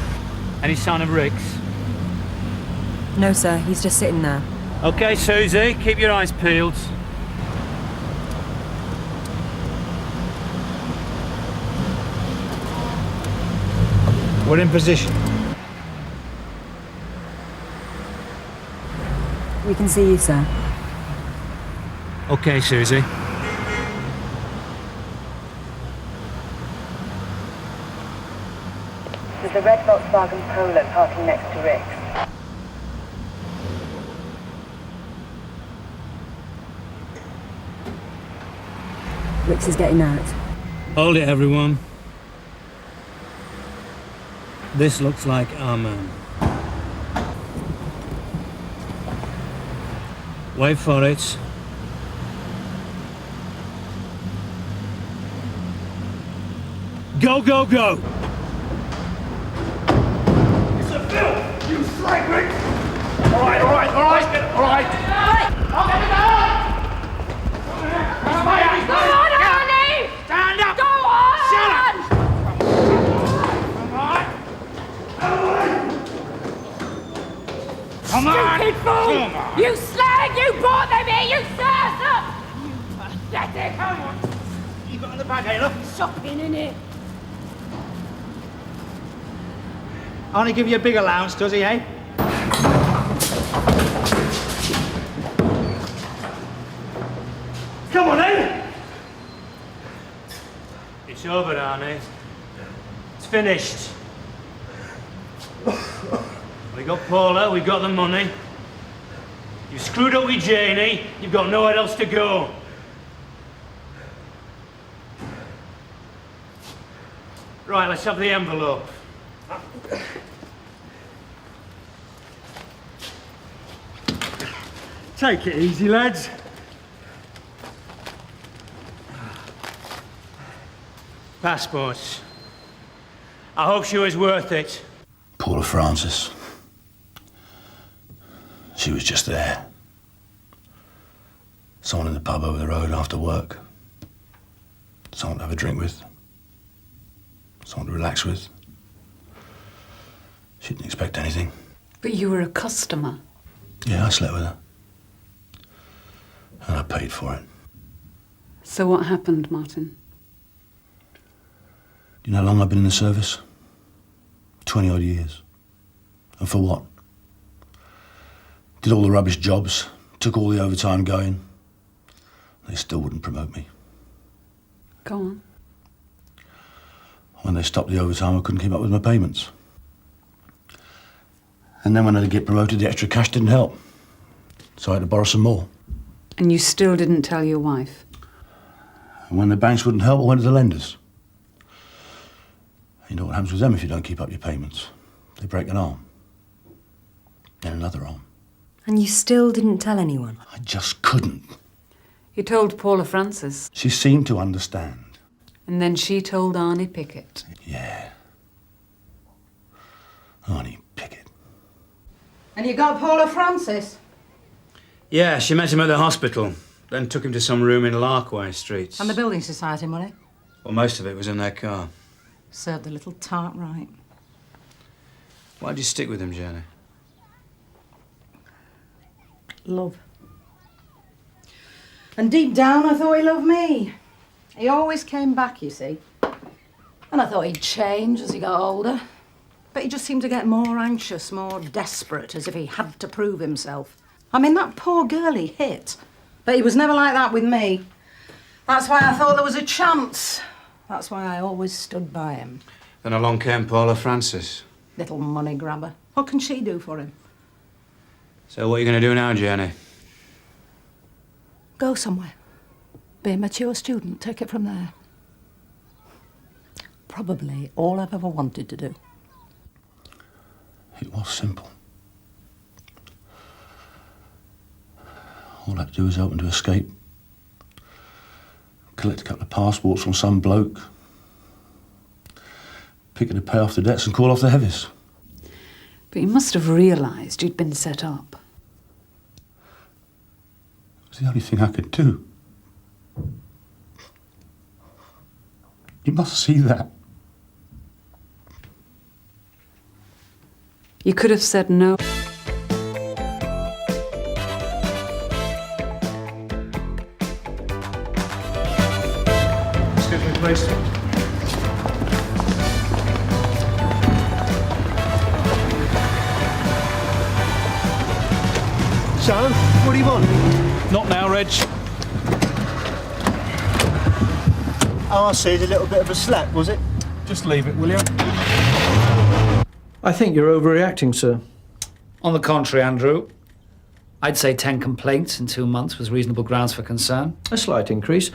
Any sign of Ricks?
No, sir. He's just sitting there.
OK, Suzi, keep your eyes peeled.
We're in position.
We can see you, sir.
OK, Suzi.
There's a red Volkswagen Polo parking next to Rick's.
Ricks is getting out.
Hold it, everyone. This looks like our man. Wait for it. Go, go, go!
It's a bill! You slag, Rick! All right. I'll get it out!
Go on, Arnie!
Stand up!
Go on!
Shut up! Come on!
Stupid fool!
Come on!
You slag! You brought them here! You served! You pathetic!
Come on! You got in the bag, Ayla?
Shopping, innit?
Only give you a big allowance, does he, eh? Come on, eh?
It's over, Arnie. It's finished. We got Paula, we got the money. You screwed up with Janie, you've got nowhere else to go. Right, let's have the envelope.
Take it easy, lads.
Passports. I hope she was worth it.
Paula Francis. She was just there. Someone in the pub over the road after work. Someone to have a drink with. Someone to relax with. She didn't expect anything.
But you were a customer.
Yeah, I slept with her. And I paid for it.
So what happened, Martin?
Do you know how long I've been in the service? 20 odd years. And for what? Did all the rubbish jobs, took all the overtime going. They still wouldn't promote me.
Go on.
When they stopped the overtime, I couldn't keep up with my payments. And then when I did get promoted, the extra cash didn't help. So I had to borrow some more.
And you still didn't tell your wife?
And when the banks wouldn't help, I went to the lenders. You know what happens with them if you don't keep up your payments? They break an arm. Then another arm.
And you still didn't tell anyone?
I just couldn't.
He told Paula Francis.
She seemed to understand.
And then she told Arnie Pickett.
Yeah. Arnie Pickett.
And you got Paula Francis?
Yeah, she met him at the hospital, then took him to some room in Larkway Street.
And the building society money?
Well, most of it was in their car.
Served the little tart right.
Why'd you stick with him, Jenny?
Love. And deep down, I thought he loved me. He always came back, you see. And I thought he'd change as he got older. But he just seemed to get more anxious, more desperate, as if he had to prove himself. I mean, that poor girl he hit. But he was never like that with me. That's why I thought there was a chance. That's why I always stood by him.
Then along came Paula Francis.
Little money grabber. What can she do for him?
So what are you going to do now, Jenny?
Go somewhere. Be a mature student. Take it from there. Probably all I've ever wanted to do.
It was simple. All I had to do was open to escape. Collect a couple of passports from some bloke. Pick it to pay off the debts and call off the heavies.
But you must have realised you'd been set up.
It was the only thing I could do. You must see that.
You could have said no.
Excuse me, please.
So, what do you want?
Not now, Reg.
Oh, I see. A little bit of a slap, was it?
Just leave it, will you?
I think you're overreacting, sir.
On the contrary, Andrew. I'd say 10 complaints in 2 months was reasonable grounds for concern.
A slight increase.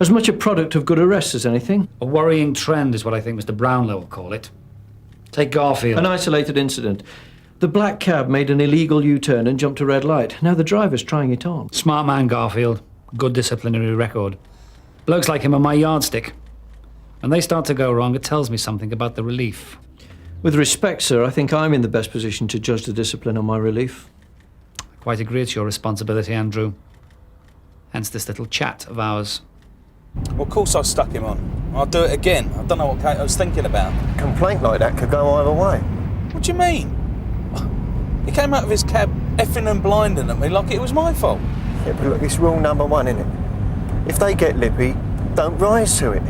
As much a product of good arrests as anything.
A worrying trend is what I think Mr. Brownlow will call it. Take Garfield.
An isolated incident. The black cab made an illegal U-turn and jumped a red light. Now the driver's trying it on.
Smart man, Garfield. Good disciplinary record. Blokes like him are my yardstick. When they start to go wrong, it tells me something about the relief.
With respect, sir, I think I'm in the best position to judge the discipline on my relief.
I quite agree it's your responsibility, Andrew. Hence this little chat of ours.
Well, of course I stuck him on. I'll do it again. I don't know what Cato's thinking about.
A complaint like that could go either way.
What do you mean? He came out of his cab effing and blinding at me like it was my fault.
Yeah, but look, it's rule number one, isn't it? If they get lippy, don't rise to it.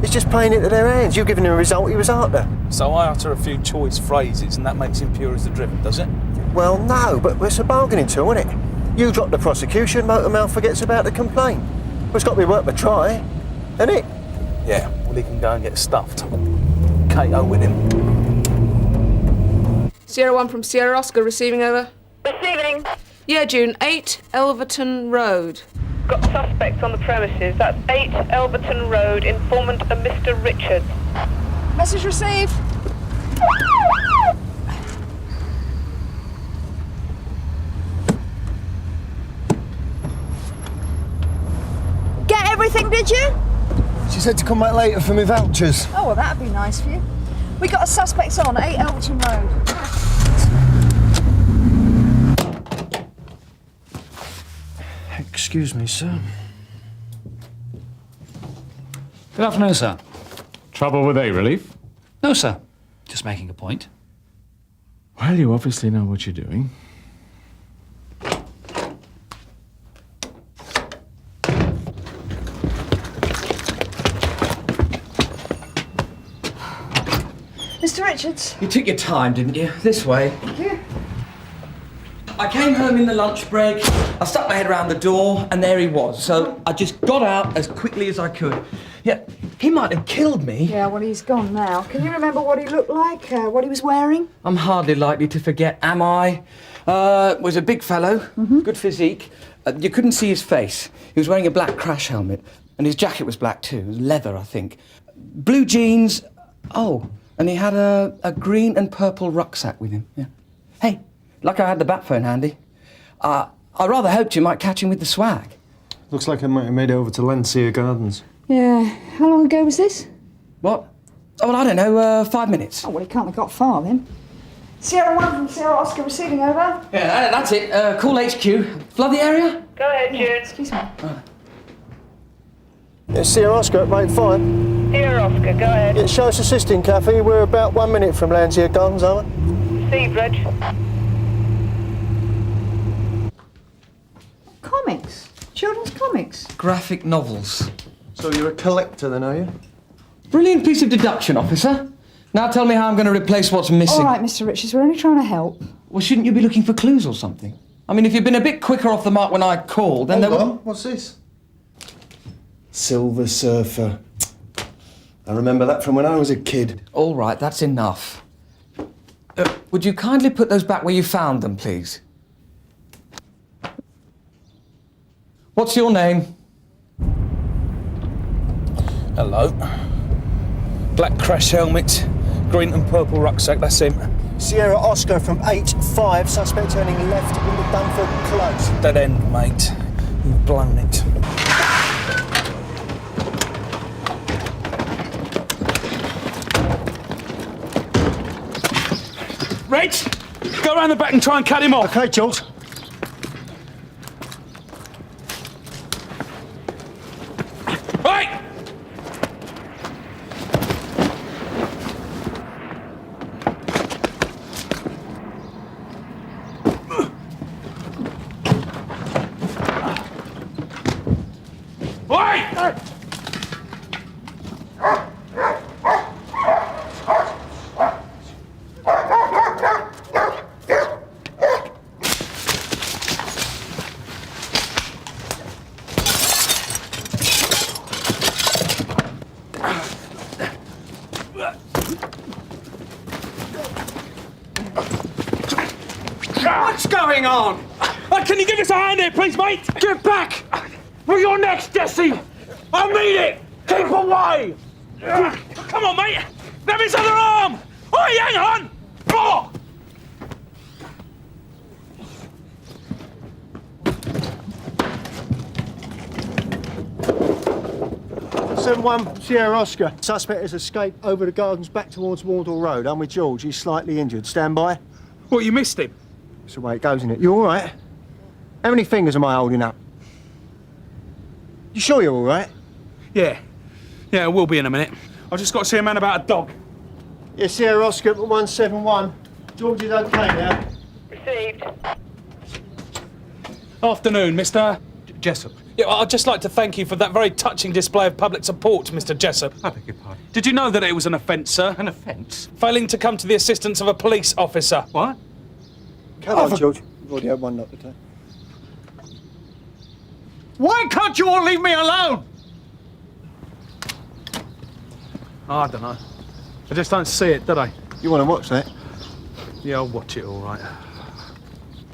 It's just playing into their hands. You're giving him a result he was after.
So I utter a few choice phrases and that makes him pure as the driven, does it?
Well, no, but it's a bargaining tool, isn't it? You drop the prosecution, Motormouth forgets about the complaint. Well, it's got to be worth a try, isn't it?
Yeah, well, he can go and get stuffed. Cato with him.
Sierra 1 from Sierra Oscar, receiving over.
Receiving.
Yeah, June, 8 Elverton Road.
Got suspects on the premises. That's 8 Elverton Road. Informant a Mr. Richards.
Message received.
Get everything, did you?
She said to come back later for me vouchers.
Oh, well, that'd be nice for you. We got a suspect on 8 Elverton Road.
Excuse me, sir.
Good afternoon, sir.
Trouble with A-Relief?
No, sir. Just making a point.
Well, you obviously know what you're doing.
Mr. Richards.
You took your time, didn't you? This way.
Thank you.
I came home in the lunch break, I stuck my head around the door, and there he was. So I just got out as quickly as I could. Yeah, he might have killed me.
Yeah, well, he's gone now. Can you remember what he looked like, what he was wearing?
I'm hardly likely to forget, am I? Was a big fellow, good physique. You couldn't see his face. He was wearing a black crash helmet, and his jacket was black too. It was leather, I think. Blue jeans. Oh, and he had a green and purple rucksack with him. Yeah. Hey, lucky I had the bat phone handy. I rather hoped you might catch him with the swag.
Looks like I might have made it over to Lancia Gardens.
Yeah. How long ago was this?
What? Oh, well, I don't know, 5 minutes.
Oh, well, he can't have got far then. Sierra 1 from Sierra Oscar receiving over.
Yeah, that's it. Call HQ. Flood the area?
Go ahead, June.
Excuse me.
It's Sierra Oscar at Mate 5.
Sierra Oscar, go ahead.
It shows assisting, Kathy. We're about 1 minute from Lancia Gardens, aren't we?
Received, Reg.
Comics. Children's comics.
Graphic novels.
So you're a collector then, are you?
Brilliant piece of deduction, officer. Now tell me how I'm going to replace what's missing.
All right, Mr. Richards, we're only trying to help.
Well, shouldn't you be looking for clues or something? I mean, if you'd been a bit quicker off the mark when I called, then
Hold
there
on.
would...
What's this? Silver Surfer. I remember that from when I was a kid.
All right, that's enough. Would you kindly put those back where you found them, please? What's your name?
Hello. Black crash helmet, green and purple rucksack, that's him.
Sierra Oscar from 8-5, suspect turning left into Dunford Close.
Dead end, mate. You've blown it. Reg, go around the back and try and cut him off.
OK, George.
Right!
What's going on?
Can you give us a hand here, please, mate?
Get back! We're your next, Jesse! I mean it! Keep away!
Come on, mate! Grab his other arm! Oi, hang on! Oh!
7-1, Sierra Oscar. Suspect has escaped over the gardens back towards Wardle Road. I'm with George. He's slightly injured. Stand by.
What, you missed him?
That's the way it goes, isn't it? You all right? How many fingers am I holding up? You sure you're all right?
Yeah. Yeah, we'll be in a minute. I've just got to see a man about a dog.
Yeah, Sierra Oscar, 171. George is OK now.
Received.
Afternoon, Mr. Jessup. Yeah, well, I'd just like to thank you for that very touching display of public support, Mr. Jessup.
I beg your pardon.
Did you know that it was an offence, sir?
An offence?
Failing to come to the assistance of a police officer.
What?
Come on, George. You've already had one knock today.
Why can't you all leave me alone?
I don't know. I just don't see it, did I?
You want to watch that?
Yeah, I'll watch it all right.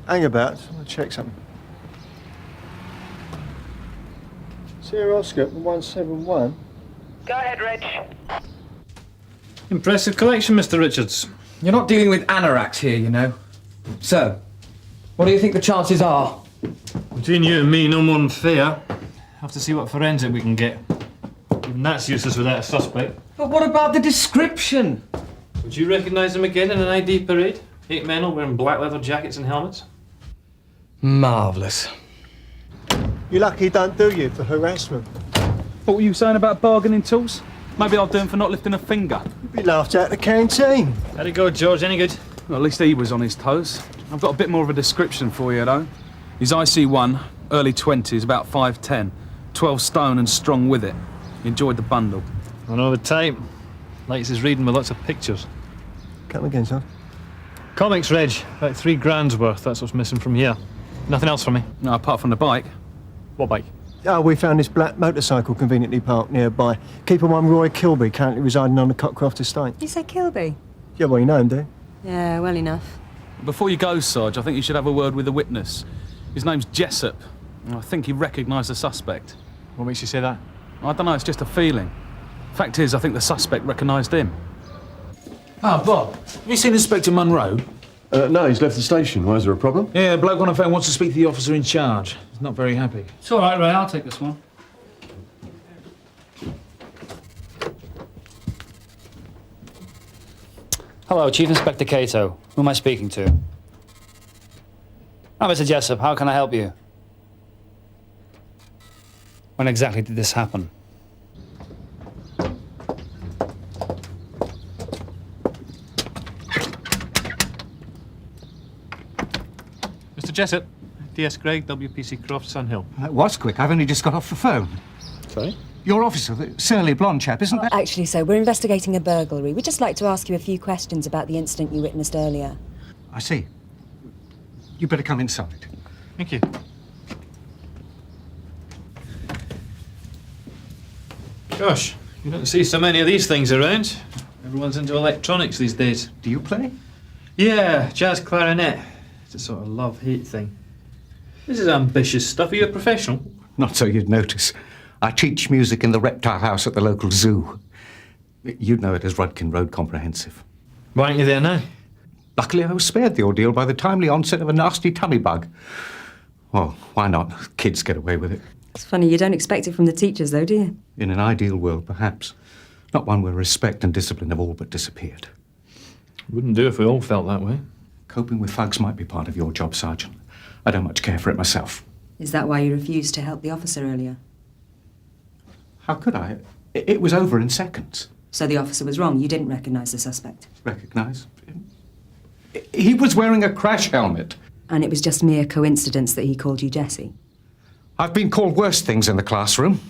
Hang about. I want to check something. Sierra Oscar, 171.
Go ahead, Reg.
Impressive collection, Mr. Richards.
You're not dealing with anoraks here, you know. So, what do you think the chances are?
Between you and me, no more than fair. Have to see what forensic we can get. Even that's useless without a suspect.
But what about the description?
Would you recognise them again in an ID parade? 8 men all wearing black leather jackets and helmets?
Marvellous.
You're lucky he don't do you for harassment.
What were you saying about bargaining tools? Maybe I'll do him for not lifting a finger.
You'd be laughed at the canteen.
How'd it go, George? Any good?
Well, at least he was on his toes. I've got a bit more of a description for you, though. He's IC1, early 20s, about 5'10", 12 stone and strong with it. He enjoyed the bundle.
I know the type. Likes his reading with lots of pictures.
Come again, son.
Comics, Reg. About 3 grand's worth. That's what's missing from here. Nothing else from me.
No, apart from the bike.
What bike?
Oh, we found this black motorcycle conveniently parked nearby. Keeper one Roy Kilby, currently residing on the Cockcroft estate.
You say Kilby?
Yeah, well, you know him, do you?
Yeah, well enough.
Before you go, Sarge, I think you should have a word with the witness. His name's Jessup. I think he recognised the suspect.
What makes you say that?
I don't know, it's just a feeling. Fact is, I think the suspect recognised him.
Ah, Bob, have you seen Inspector Munro?
No, he's left the station. Why, is there a problem?
Yeah, a bloke on the phone wants to speak to the officer in charge. He's not very happy.
It's all right, Ray. I'll take this one. Hello, Chief Inspector Cato. Who am I speaking to? Oh, Mr. Jessup, how can I help you? When exactly did this happen?
Mr. Jessup, DS Gregg, WPC Croft, Sunhill.
That was quick. I've only just got off the phone.
Sorry?
Your officer, the surly blonde chap, isn't that?
Actually, sir, we're investigating a burglary. We'd just like to ask you a few questions about the incident you witnessed earlier.
I see. You better come inside.
Thank you. Gosh, you don't see so many of these things around. Everyone's into electronics these days.
Do you play?
Yeah, jazz clarinet. It's a sort of love-hate thing. This is ambitious stuff. Are you a professional?
Not so you'd notice. I teach music in the reptile house at the local zoo. You'd know it as Rudkin Road Comprehensive.
Why aren't you there now?
Luckily, I was spared the ordeal by the timely onset of a nasty tummy bug. Well, why not? Kids get away with it.
It's funny, you don't expect it from the teachers, though, do you?
In an ideal world, perhaps. Not one where respect and discipline have all but disappeared.
Wouldn't do if we all felt that way.
Coping with thugs might be part of your job, Sergeant. I don't much care for it myself.
Is that why you refused to help the officer earlier?
How could I? It was over in seconds.
So the officer was wrong. You didn't recognise the suspect.
Recognise? He was wearing a crash helmet.
And it was just mere coincidence that he called you Jessie.
I've been called worse things in the classroom.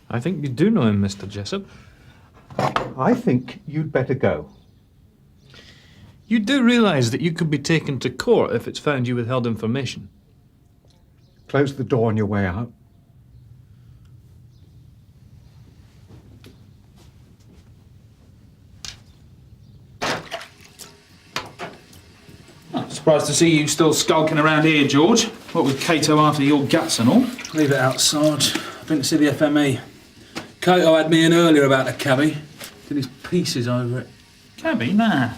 I think you do know him, Mr. Jessup.
I think you'd better go.
You do realise that you could be taken to court if it's found you withheld information.
Close the door on your way out.
Surprised to see you still skulking around here, George. What with Cato after your guts and all? Leave it out, Sarge. I've been to see the FME. Cato had me in earlier about the cabbie. Did his pieces over it. Cabbie? Nah.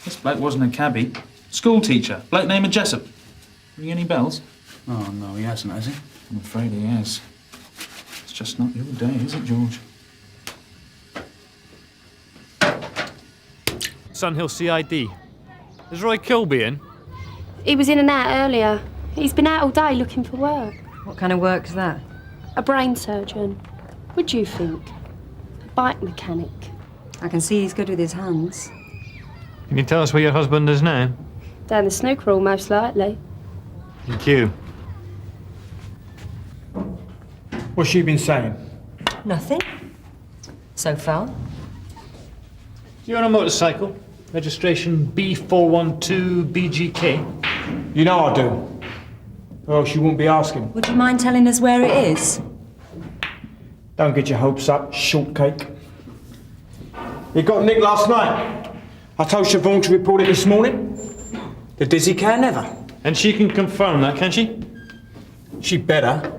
This bloke wasn't a cabbie. School teacher. Bloke named Jessup. Ring any bells? Oh, no, he hasn't, has he? I'm afraid he has. It's just not your day, is it, George?
Sunhill CID. Is Roy Kilby in?
He was in and out earlier. He's been out all day looking for work.
What kind of work's that?
A brain surgeon. Would you think? A bike mechanic.
I can see he's good with his hands.
Can you tell us where your husband is now?
Down the snooker hall, most likely.
Thank you.
What's she been saying?
Nothing. So far.
You on a motorcycle? Registration B412BGK?
You know I do. Or else you wouldn't be asking.
Would you mind telling us where it is?
Don't get your hopes up, shortcake. You got nicked last night. I told Siobhan to report it this morning. The dizzy can never.
And she can confirm that, can she?
She better.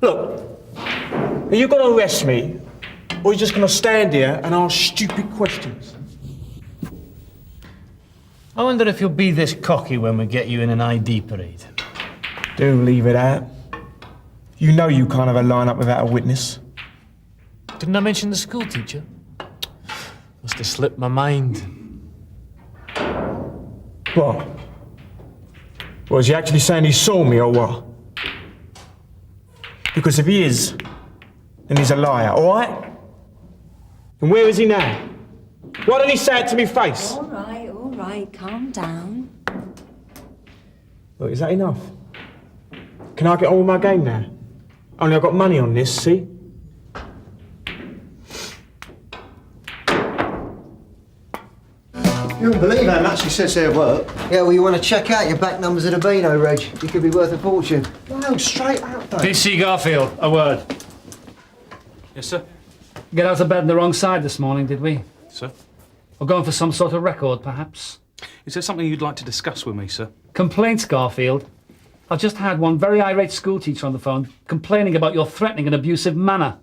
Look, are you going to arrest me, or are you just going to stand here and ask stupid questions?
I wonder if you'll be this cocky when we get you in an ID parade.
Do leave it out. You know you can't have a line-up without a witness.
Didn't I mention the school teacher? Must have slipped my mind.
What? Was he actually saying he saw me, or what? Because if he is, then he's a liar, all right? And where is he now? Why didn't he say it to me face?
All right, calm down.
Look, is that enough? Can I get on with my game now? Only I've got money on this, see?
You wouldn't believe how much he says their work. Yeah, well, you want to check out your back numbers of the Beano, Reg. You could be worth a fortune. No, straight out, though.
PC Garfield, a word.
Yes, sir?
Get out of bed on the wrong side this morning, did we?
Sir?
Or going for some sort of record, perhaps?
Is there something you'd like to discuss with me, sir?
Complaints, Garfield. I've just had one very irate schoolteacher on the phone complaining about your threatening and abusive manner.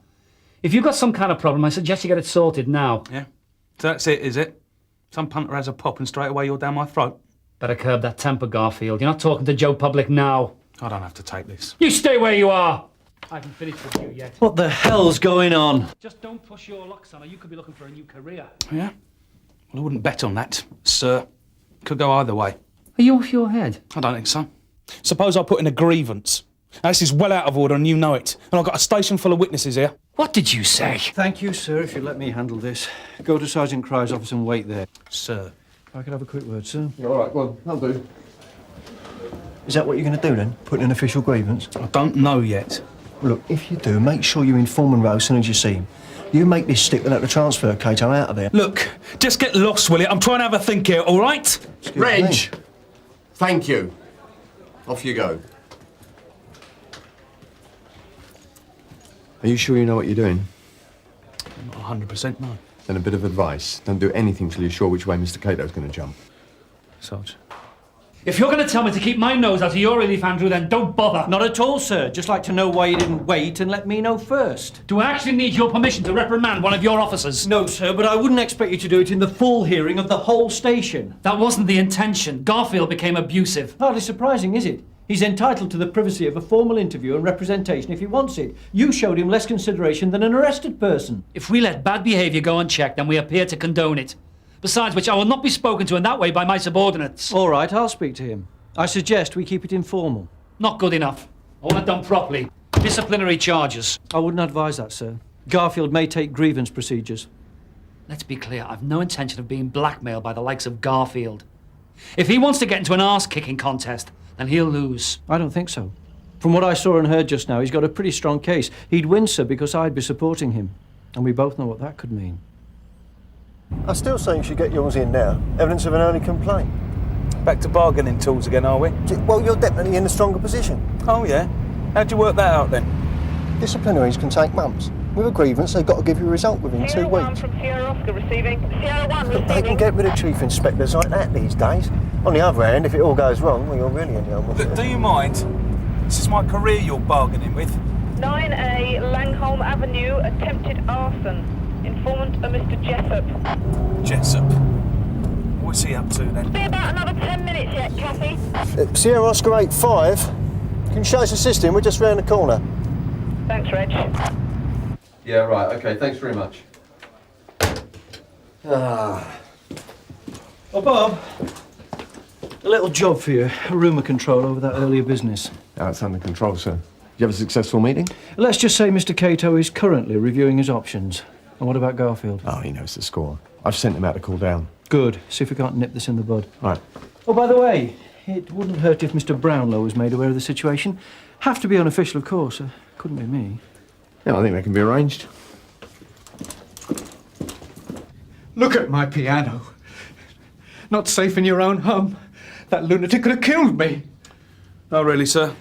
If you've got some kind of problem, I suggest you get it sorted now.
Yeah? So that's it, is it? Some punter has a pop and straight away you're down my throat.
Better curb that temper, Garfield. You're not talking to Joe Public now.
I don't have to take this.
You stay where you are! I haven't finished with you yet.
What the hell's going on?
Just don't push your luck, son, or you could be looking for a new career.
Yeah? Well, I wouldn't bet on that, sir. Could go either way.
Are you off your head?
I don't think so. Suppose I put in a grievance. Now, this is well out of order and you know it. And I've got a station full of witnesses here.
What did you say?
Thank you, sir, if you let me handle this. Go to Sergeant Crye's office and wait there.
Sir.
If I could have a quick word, sir.
All right, well, I'll do.
Is that what you're going to do then? Put in an official grievance?
I don't know yet.
Well, look, if you do, make sure you inform Rouse as soon as you see him. You make this stick without the transfer, Cato, out of there.
Look, just get lost, will you? I'm trying to have a think here, all right?
Reg! Thank you. Off you go. Are you sure you know what you're doing?
Not 100%, no.
Then a bit of advice. Don't do anything till you're sure which way Mr. Cato's going to jump.
Sarge.
If you're going to tell me to keep my nose out of your relief, Andrew, then don't bother.
Not at all, sir. Just like to know why you didn't wait and let me know first.
Do I actually need your permission to reprimand one of your officers?
No, sir, but I wouldn't expect you to do it in the full hearing of the whole station.
That wasn't the intention. Garfield became abusive.
Hardly surprising, is it? He's entitled to the privacy of a formal interview and representation if he wants it. You showed him less consideration than an arrested person.
If we let bad behaviour go unchecked, then we appear to condone it. Besides which, I will not be spoken to in that way by my subordinates.
All right, I'll speak to him. I suggest we keep it informal.
Not good enough. I want it done properly. Disciplinary charges.
I wouldn't advise that, sir. Garfield may take grievance procedures.
Let's be clear, I've no intention of being blackmailed by the likes of Garfield. If he wants to get into an arse-kicking contest, then he'll lose.
I don't think so. From what I saw and heard just now, he's got a pretty strong case. He'd win, sir, because I'd be supporting him. And we both know what that could mean.
I still say you should get yours in now. Evidence of an early complaint.
Back to bargaining tools again, are we?
Well, you're definitely in a stronger position.
Oh, yeah? How'd you work that out, then?
Disciplinaries can take months. With a grievance, they've got to give you a result within 2 weeks.
From Sierra Oscar receiving. Sierra 1
Look,
receiving.
they can get rid of chief inspectors like that these days. On the other hand, if it all goes wrong, well, you're really in the old.
Do you mind? This is my career you're bargaining with.
9A Langholm Avenue, attempted arson. Informant a Mr. Jessup.
Jessup? What's he up to, then?
Be about another 10 minutes yet, Kathy.
Sierra Oscar 85. Can you show us the system? We're just round the corner.
Thanks, Reg.
Yeah, right. OK, thanks very much.
Oh, Bob. A little job for you. A rumour control over that earlier business.
Now it's under control, sir. Did you have a successful meeting?
Let's just say Mr. Cato is currently reviewing his options. And what about Garfield?
Oh, he knows the score. I've sent him out to cool down.
Good. See if we can't nip this in the bud.
Right.
Oh, by the way, it wouldn't hurt if Mr. Brownlow was made aware of the situation. Have to be unofficial, of course. Couldn't be me.
Yeah, I think that can be arranged.
Look at my piano. Not safe in your own home. That lunatic could have killed me.
Oh, really, sir?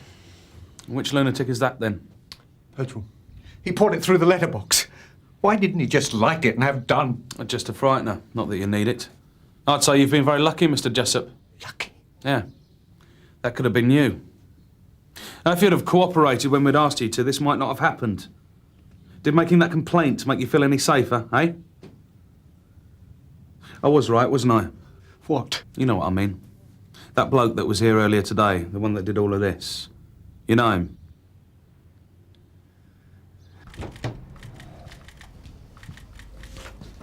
Which lunatic is that, then?
Petrol. He poured it through the letterbox. Why didn't he just light it and have done?
Just a frightener. Not that you need it. I'd say you've been very lucky, Mr. Jessup.
Lucky?
Yeah. That could have been you. Now, if you'd have cooperated when we'd asked you to, this might not have happened. Did making that complaint make you feel any safer, eh? I was right, wasn't I?
What?
You know what I mean. That bloke that was here earlier today, the one that did all of this. You know him?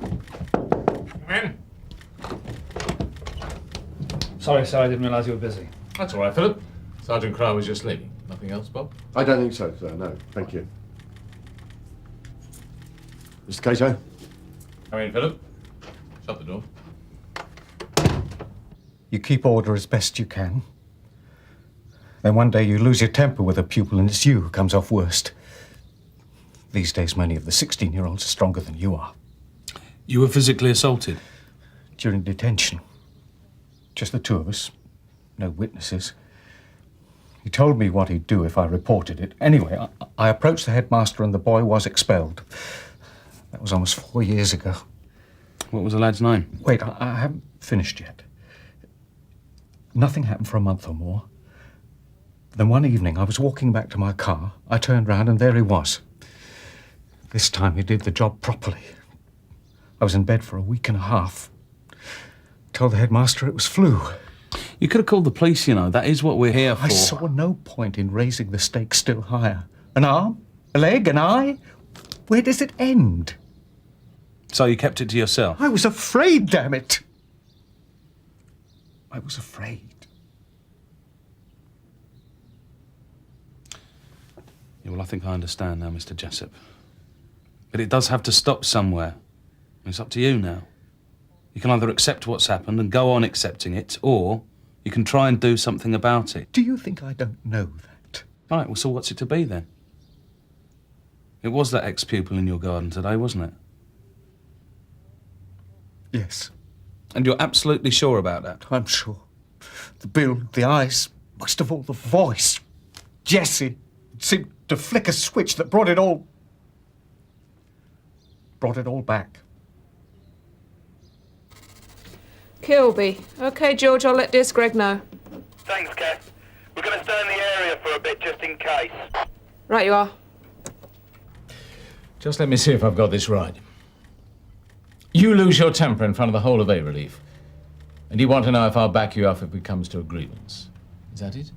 Come in.
Sorry, sir, I didn't realise you were busy.
That's all right, Philip. Sergeant Crowe was just leaving. Nothing else, Bob?
I don't think so, sir. No, thank you. Mr. Cato?
Come in, Philip. Shut the door.
You keep order as best you can. Then one day you lose your temper with a pupil and it's you who comes off worst. These days, many of the 16-year-olds are stronger than you are.
You were physically assaulted?
During detention. Just the two of us. No witnesses. He told me what he'd do if I reported it. Anyway, I approached the headmaster and the boy was expelled. That was almost 4 years ago.
What was the lad's name?
Wait, I haven't finished yet. Nothing happened for a month or more. Then one evening, I was walking back to my car. I turned round and there he was. This time he did the job properly. I was in bed for a week and a half. told the headmaster it was flu.
You could have called the police, you know. That is what we're here for.
I saw no point in raising the stakes still higher. An arm? A leg? An eye? Where does it end?
So you kept it to yourself?
I was afraid, damn it! I was afraid.
Yeah, well, I think I understand now, Mr. Jessup. But it does have to stop somewhere. It's up to you now. You can either accept what's happened and go on accepting it, or you can try and do something about it.
Do you think I don't know that?
Right, well, so what's it to be then? It was that ex-pupil in your garden today, wasn't it?
Yes.
And you're absolutely sure about that?
I'm sure. The build, the eyes, most of all the voice. Jessie. It seemed to flick a switch that brought it all back.
Kilby. OK, George, I'll let dear Greg know.
Thanks, Kath. We're going to stay in the area for a bit, just in case.
Right you are.
Just let me see if I've got this right. You lose your temper in front of the whole of A Relief, and you want to know if I'll back you up if it comes to a grievance. Is that it?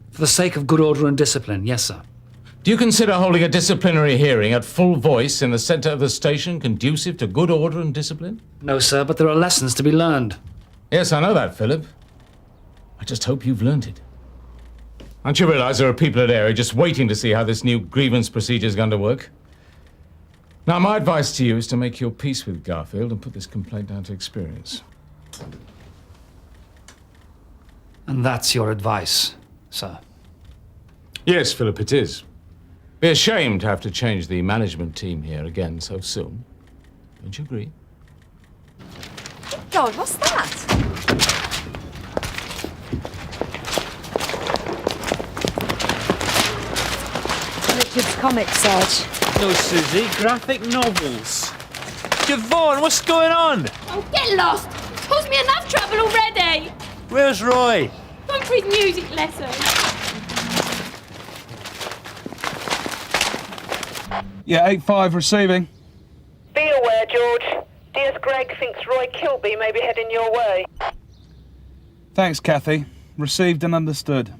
For the sake of good order and discipline, yes, sir.
Do you consider holding a disciplinary hearing at full voice in the centre of the station conducive to good order and discipline?
No, sir, but there are lessons to be learned.
Yes, I know that, Philip. I just hope you've learned it. Don't you realise there are people at area just waiting to see how this new grievance procedure's going to work? Now, my advice to you is to make your peace with Garfield and put this complaint down to experience.
And that's your advice, sir?
Yes, Philip, it is. Be ashamed to have to change the management team here again so soon. Don't you agree?
God, what's that? Richard's comics, Sarge.
No, Suzi, graphic novels. Siobhan, what's going on?
Oh, get lost! Caused me enough trouble already!
Where's Roy?
Gone for his music lesson.
Yeah, 8-5 receiving.
Be aware, George. DS Greg thinks Roy Kilby may be heading your way.
Thanks, Kathy. Received and understood.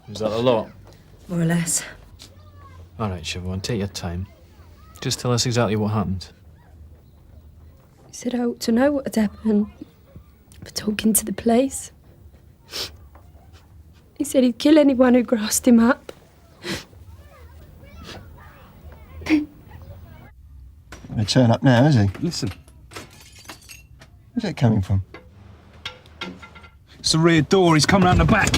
Is that a lot?
More or less.
All right, Siobhan, take your time. Just tell us exactly what happened.
He said I ought to know what had happened for talking to the police. He said he'd kill anyone who grassed him up.
He'll turn up now, is he?
Listen.
Where's that coming from?
It's the rear door. He's come round the back.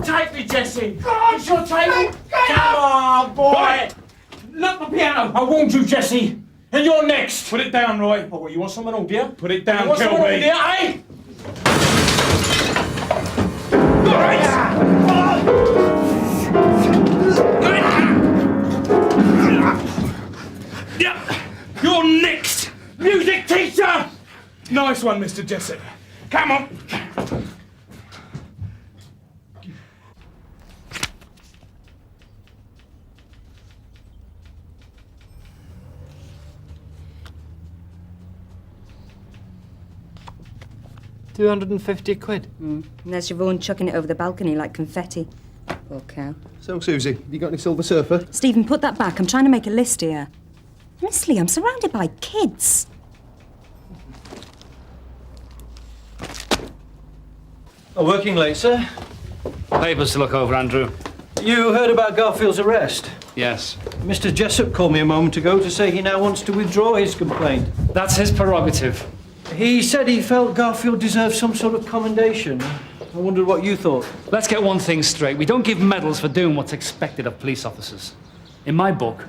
Take me, Jesse! It's your table! Come on, boy! Look the piano! I warned you, Jesse! And you're next!
Put it down, Roy.
Oh, what, you want someone on, dear?
Put it down,
you want someone on,
Kilby.
dear, eh?
Yeah, you're next!
Music teacher!
Nice one, Mr. Jessup. Come on.
£250.
And there's Siobhan chucking it over the balcony like confetti. Poor cow.
So, Suzi, have you got any Silver Surfer?
Stephen, put that back. I'm trying to make a list here. Honestly, I'm surrounded by kids.
Working late, sir.
Papers to look over, Andrew.
You heard about Garfield's arrest?
Yes.
Mr. Jessup called me a moment ago to say he now wants to withdraw his complaint.
That's his prerogative.
He said he felt Garfield deserved some sort of commendation. I wondered what you thought.
Let's get one thing straight. We don't give medals for doing what's expected of police officers. In my book,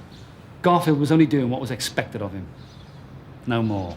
Garfield was only doing what was expected of him. No more.